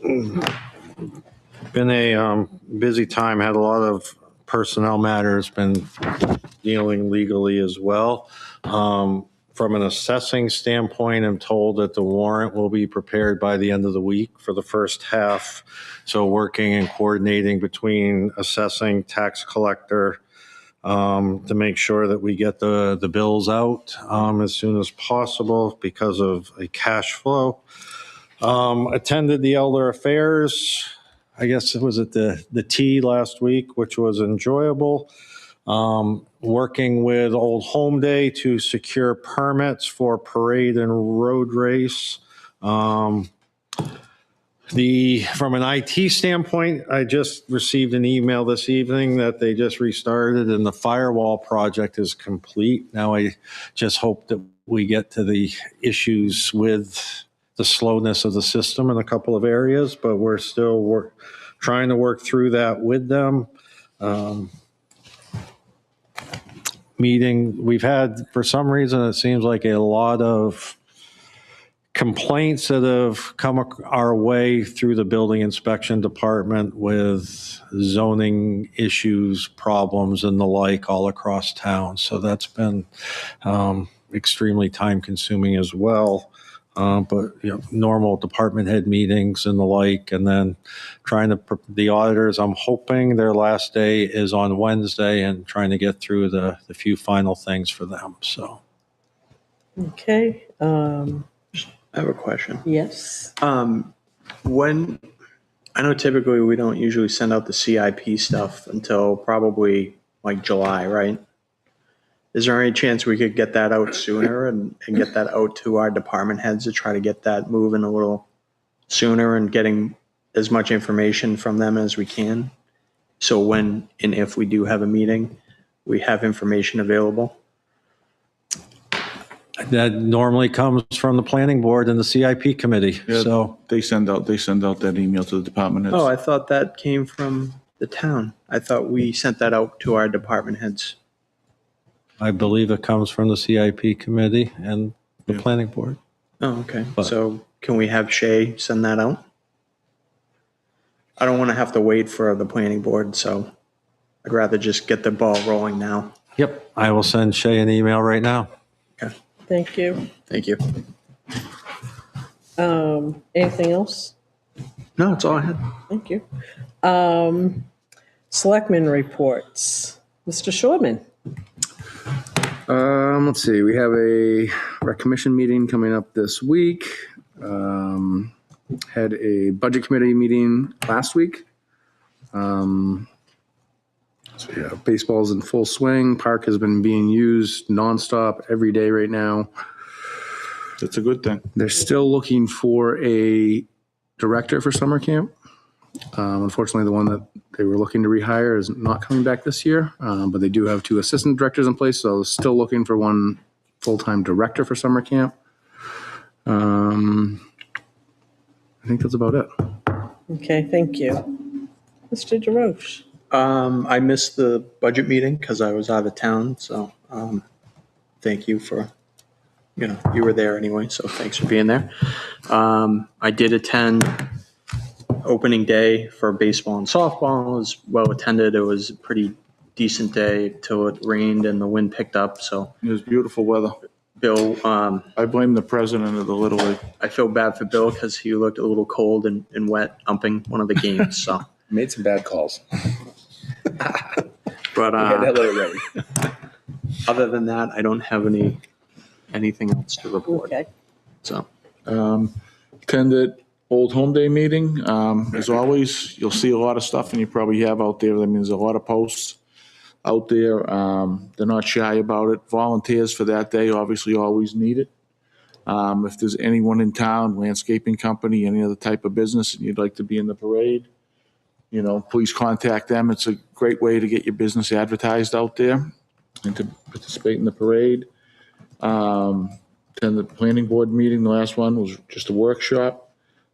been a busy time, had a lot of personnel matters, been dealing legally as well. From an assessing standpoint, I'm told that the warrant will be prepared by the end of the week for the first half. So working and coordinating between assessing, tax collector, to make sure that we get the bills out as soon as possible because of a cash flow. Attended the Elder Affairs, I guess it was at the T last week, which was enjoyable. Working with Old Home Day to secure permits for parade and road race. From an IT standpoint, I just received an email this evening that they just restarted and the firewall project is complete. Now I just hope that we get to the issues with the slowness of the system in a couple of areas, but we're still trying to work through that with them. Meeting we've had, for some reason, it seems like a lot of complaints that have come our way through the building inspection department with zoning issues, problems, and the like all across town. So that's been extremely time consuming as well. But normal department head meetings and the like, and then the auditors, I'm hoping their last day is on Wednesday and trying to get through the few final things for them. So. Okay. I have a question. Yes. When, I know typically we don't usually send out the CIP stuff until probably like July, right? Is there any chance we could get that out sooner and get that out to our department heads to try to get that moving a little sooner and getting as much information from them as we can? So when and if we do have a meeting, we have information available? That normally comes from the planning board and the CIP committee. Yeah, So they send out that email to the department heads. Oh, I thought that came from the town. I thought we sent that out to our department heads. I believe it comes from the CIP committee and the planning board. Oh, okay. But- So can we have Shay send that out? I don't want to have to wait for the planning board, so I'd rather just get the ball rolling now. Yep, I will send Shay an email right now. Okay, Thank you. thank you. Anything else? No, that's all I had. Thank you. Selectmen reports. Mr. Shorman. Let's see. We have a rec commission meeting coming up this week. Had a budget committee meeting last week. So yeah, baseball's in full swing. Park has been being used nonstop every day right now. That's a good thing. They're still looking for a director for summer camp. Unfortunately, the one that they were looking to rehire is not coming back this year, but they do have 2 assistant directors in place, so still looking for one full-time director for summer camp. I think that's about it. Okay, thank you. Mr. DeRoche. I missed the budget meeting because I was out of town, so thank you for, you were there anyway, so thanks for being there. I did attend opening day for baseball and softball. It was well attended. It was a pretty decent day till it rained and the wind picked up, so. It was beautiful weather. Bill, I blame the president of the Little League. I feel bad for Bill because he looked a little cold and wet umping one of the games, so. Made some bad calls. But Get that letter ready. other than that, I don't have anything else to report. Okay. So Attended Old Home Day meeting. As always, you'll see a lot of stuff, and you probably have out there. That means a lot of posts out there. They're not shy about it. Volunteers for that day obviously always need it. If there's anyone in town, landscaping company, any other type of business, and you'd like to be in the parade, please contact them. It's a great way to get your business advertised out there and to participate in the parade. Attended the planning board meeting. The last one was just a workshop.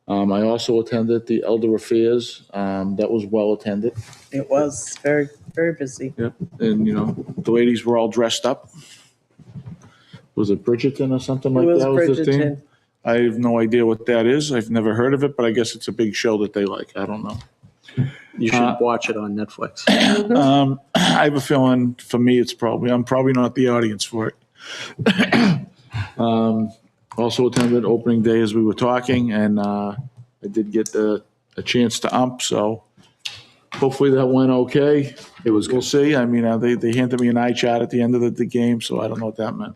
I also attended the Elder Affairs. That was well attended. It was very, very busy. Yep. And, the ladies were all dressed up. Was it Bridgerton or something like was that? Was the theme? Bridgerton. I have no idea what that is. I've never heard of it, but I guess it's a big show that they like. I don't know. you should watch it on Netflix. I have a feeling for me, I'm probably not the audience for it. Also attended opening day as we were talking, and I did get a chance to ump, so hopefully that went okay. It was We'll good. see. I mean, they handed me an eye chart at the end of the game, so I don't know what that meant.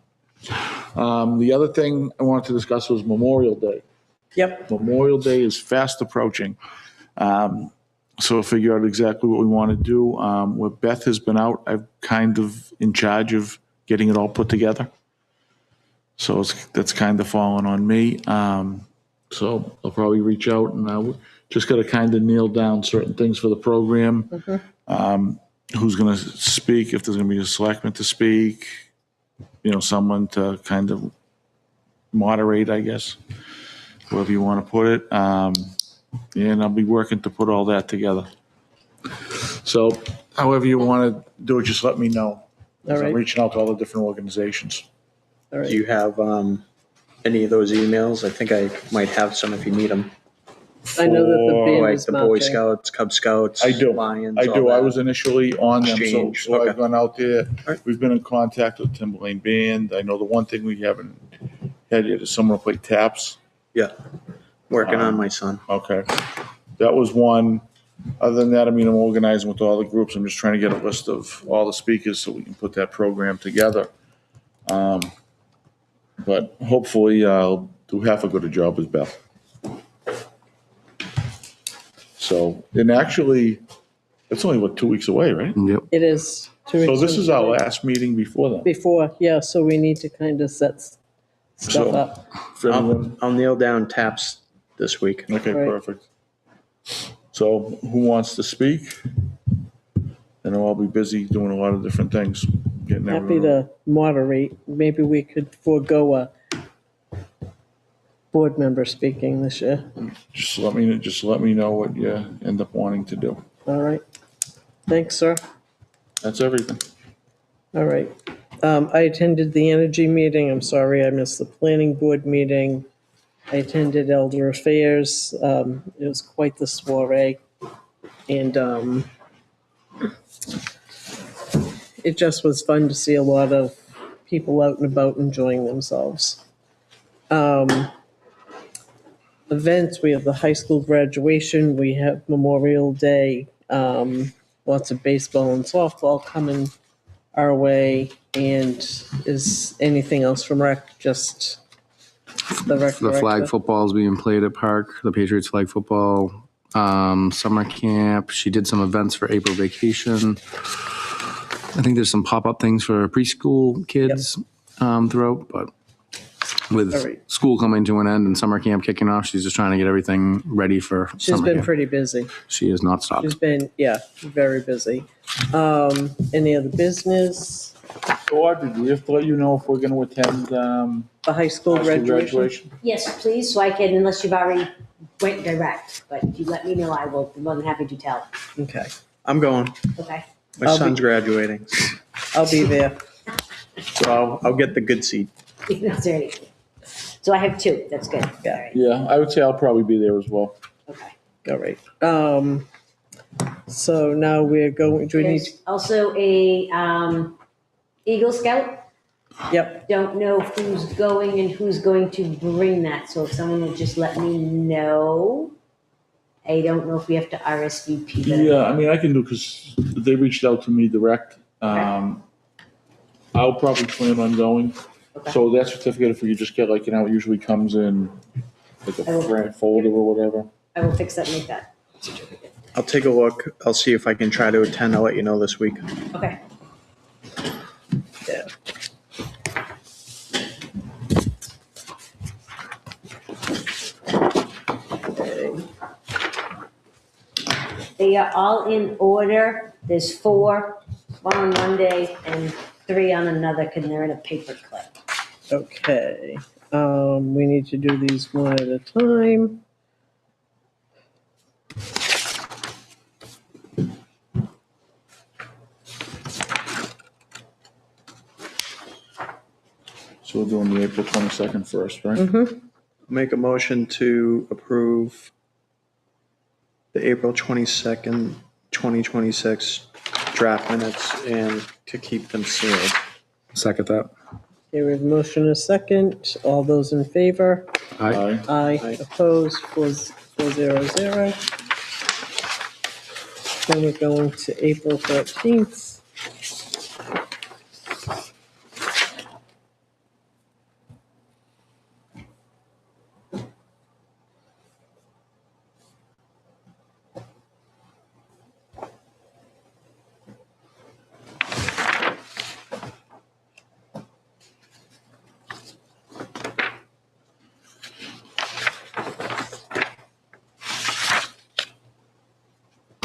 The other thing I wanted to discuss was Memorial Day. Yep. Memorial Day is fast approaching. So I figure out exactly what we want to do. Where Beth has been out, I'm kind of in charge of getting it all put together. So that's kind of fallen on me. So I'll probably reach out, and just got to kind of nail down certain things for the program. Who's going to speak, if there's going to be a selectman to speak, someone to kind of moderate, I guess, wherever you want to put it. And I'll be working to put all that together. So however you want to do it, just let me know. All right. I'm reaching out to all the different organizations. All right. Do you have any of those emails? I think I might have some if you need them. I know that the band Like is the Boy mounting. Scouts, Cub Scouts, I do. Lions. I all do. that. I was initially on them, Exchange. so Okay. I've gone out there. right. We've been in contact with Timberlane Band. I know the one thing we haven't had yet is someone to play taps. Yeah. Working on my son. Okay. That was one. Other than that, I'm organizing with all the groups. I'm just trying to get a list of all the speakers so we can put that program together. But hopefully I'll do half as good a job as Beth. So, and actually, it's only, 2 weeks away, right? Yep. It is. 2 So weeks this is our from today. last meeting before that. Before, yeah, so we need to kind of set stuff So- up. For everyone- I'll nail down taps this week. Okay, Right. perfect. So who wants to speak? And I'll be busy doing a lot of different things. Getting Happy everyone- to moderate. Maybe we could forego a board member speaking this year. Just let me know what you end up wanting to do. All right. Thanks, sir. That's everything. All right. I attended the energy meeting. I'm sorry I missed the planning board meeting. I attended Elder Affairs. It was quite the soiree. And it just was fun to see a lot of people out and about enjoying themselves. Events, we have the high school graduation, we have Memorial Day, lots of baseball and softball coming our way. And is anything else from rec, just the rec The flag director? football is being played at Park, the Patriots flag football, summer camp. She did some events for April vacation. I think there's some pop-up things for preschool kids throughout, but with All right. school coming to an end and summer camp kicking off, she's just trying to get everything ready for She's summer been camp. pretty busy. She has not stopped. She's been, very busy. Any other business? Audrey, do we have to let you know if we're going to attend The high school high school graduation? Yes, please, so I can, unless you've already went direct, but if you let me know, I will be more than happy to tell. Okay, I'm going. Okay. My I'll son's be- graduating. I'll be there. So I'll get the good seat. That's right. So I have two, that's good. All Yeah. right. Yeah, I would say I'll probably be there as well. Okay. All right. So now we're going, do we need, There's also a Eagle Scout. yep, Don't know who's going and who's going to bring that, so if someone would just let me know. I don't know if we have to RSVP. but- Yeah, I mean, I can do, because they reached out to me direct. I'll probably plan on going. Okay. So that certificate, if we could just get like, it usually comes in like a brand folder or whatever. I will fix that and make that certificate. I'll take a look. I'll see if I can try to attend. I'll let you know this week. Okay. Yeah. Okay. They are all in order. There's 4, 1 on Monday and 3 on another, because they're in a paper clip. Okay. We need to do these one at a time. So we're doing the April 22nd first, right? Mm-hmm. Make a motion to approve the April 22nd, 2026 draft minutes and to keep them sealed. Second that. Okay, we have a motion and a second. All those in favor? Aye. Aye. Opposed? 400. Then we're going to April 13th.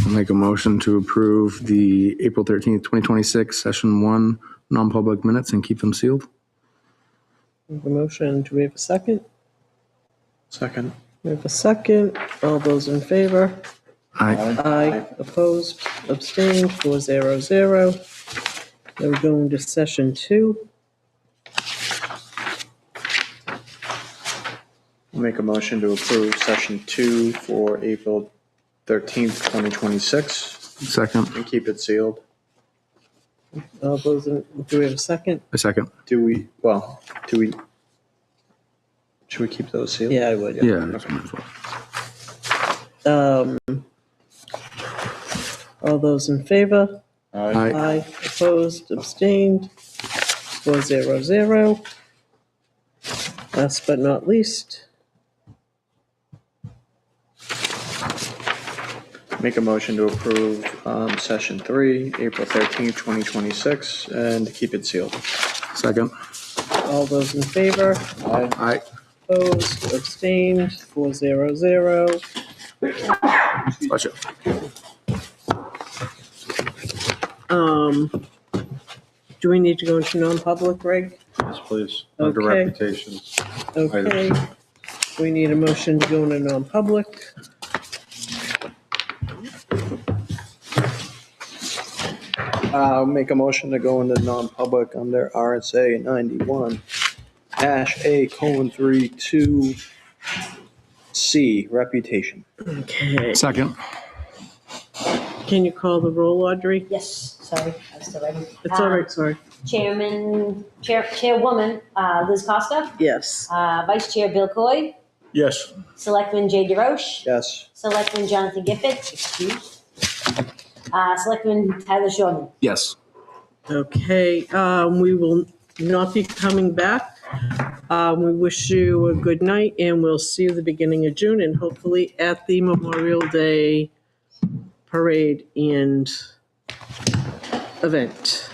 I'll make a motion to approve the April 13th, 2026, Session 1 non-public minutes and keep them sealed. We have a motion. Do we have a second? Second. We have a second. All those in favor? Aye. Aye. Opposed? Abstained? 400. Then we're going to session 2. Make a motion to approve session 2 for April 13th, 2026 Second. and keep it sealed. All those in, do we have a second? A second. Should we keep those sealed? Yeah, I would. Yeah. Might as well. All those in favor? Aye. Aye. Opposed? Abstained? 400. Last but not least, Make a motion to approve session 3, April 13th, 2026 and to keep it sealed. Second. all those in favor? Aye. Opposed? Abstained? 400. Bless you. Do we need to go into non-public, Greg? Yes, please. Under Okay. reputation. Okay. We need a motion to go into non-public. I'll make a motion to go into non-public under RSA 91-A:32C, reputation. Okay. Second. Can you call the roll, Audrey? Yes, sorry, I was still writing. It's all right, sorry. Chairwoman Liz Costa, Yes. Vice Chair Bill Coy, Yes. Selectman Jay DeRoche, Yes. Selectman Jonathan Gifford, excused, Selectman Tyler Shorman. Yes. Okay, we will not be coming back. We wish you a good night, and we'll see you the beginning of June, and hopefully at the Memorial Day parade and event.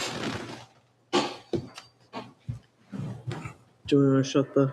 Do we want to shut the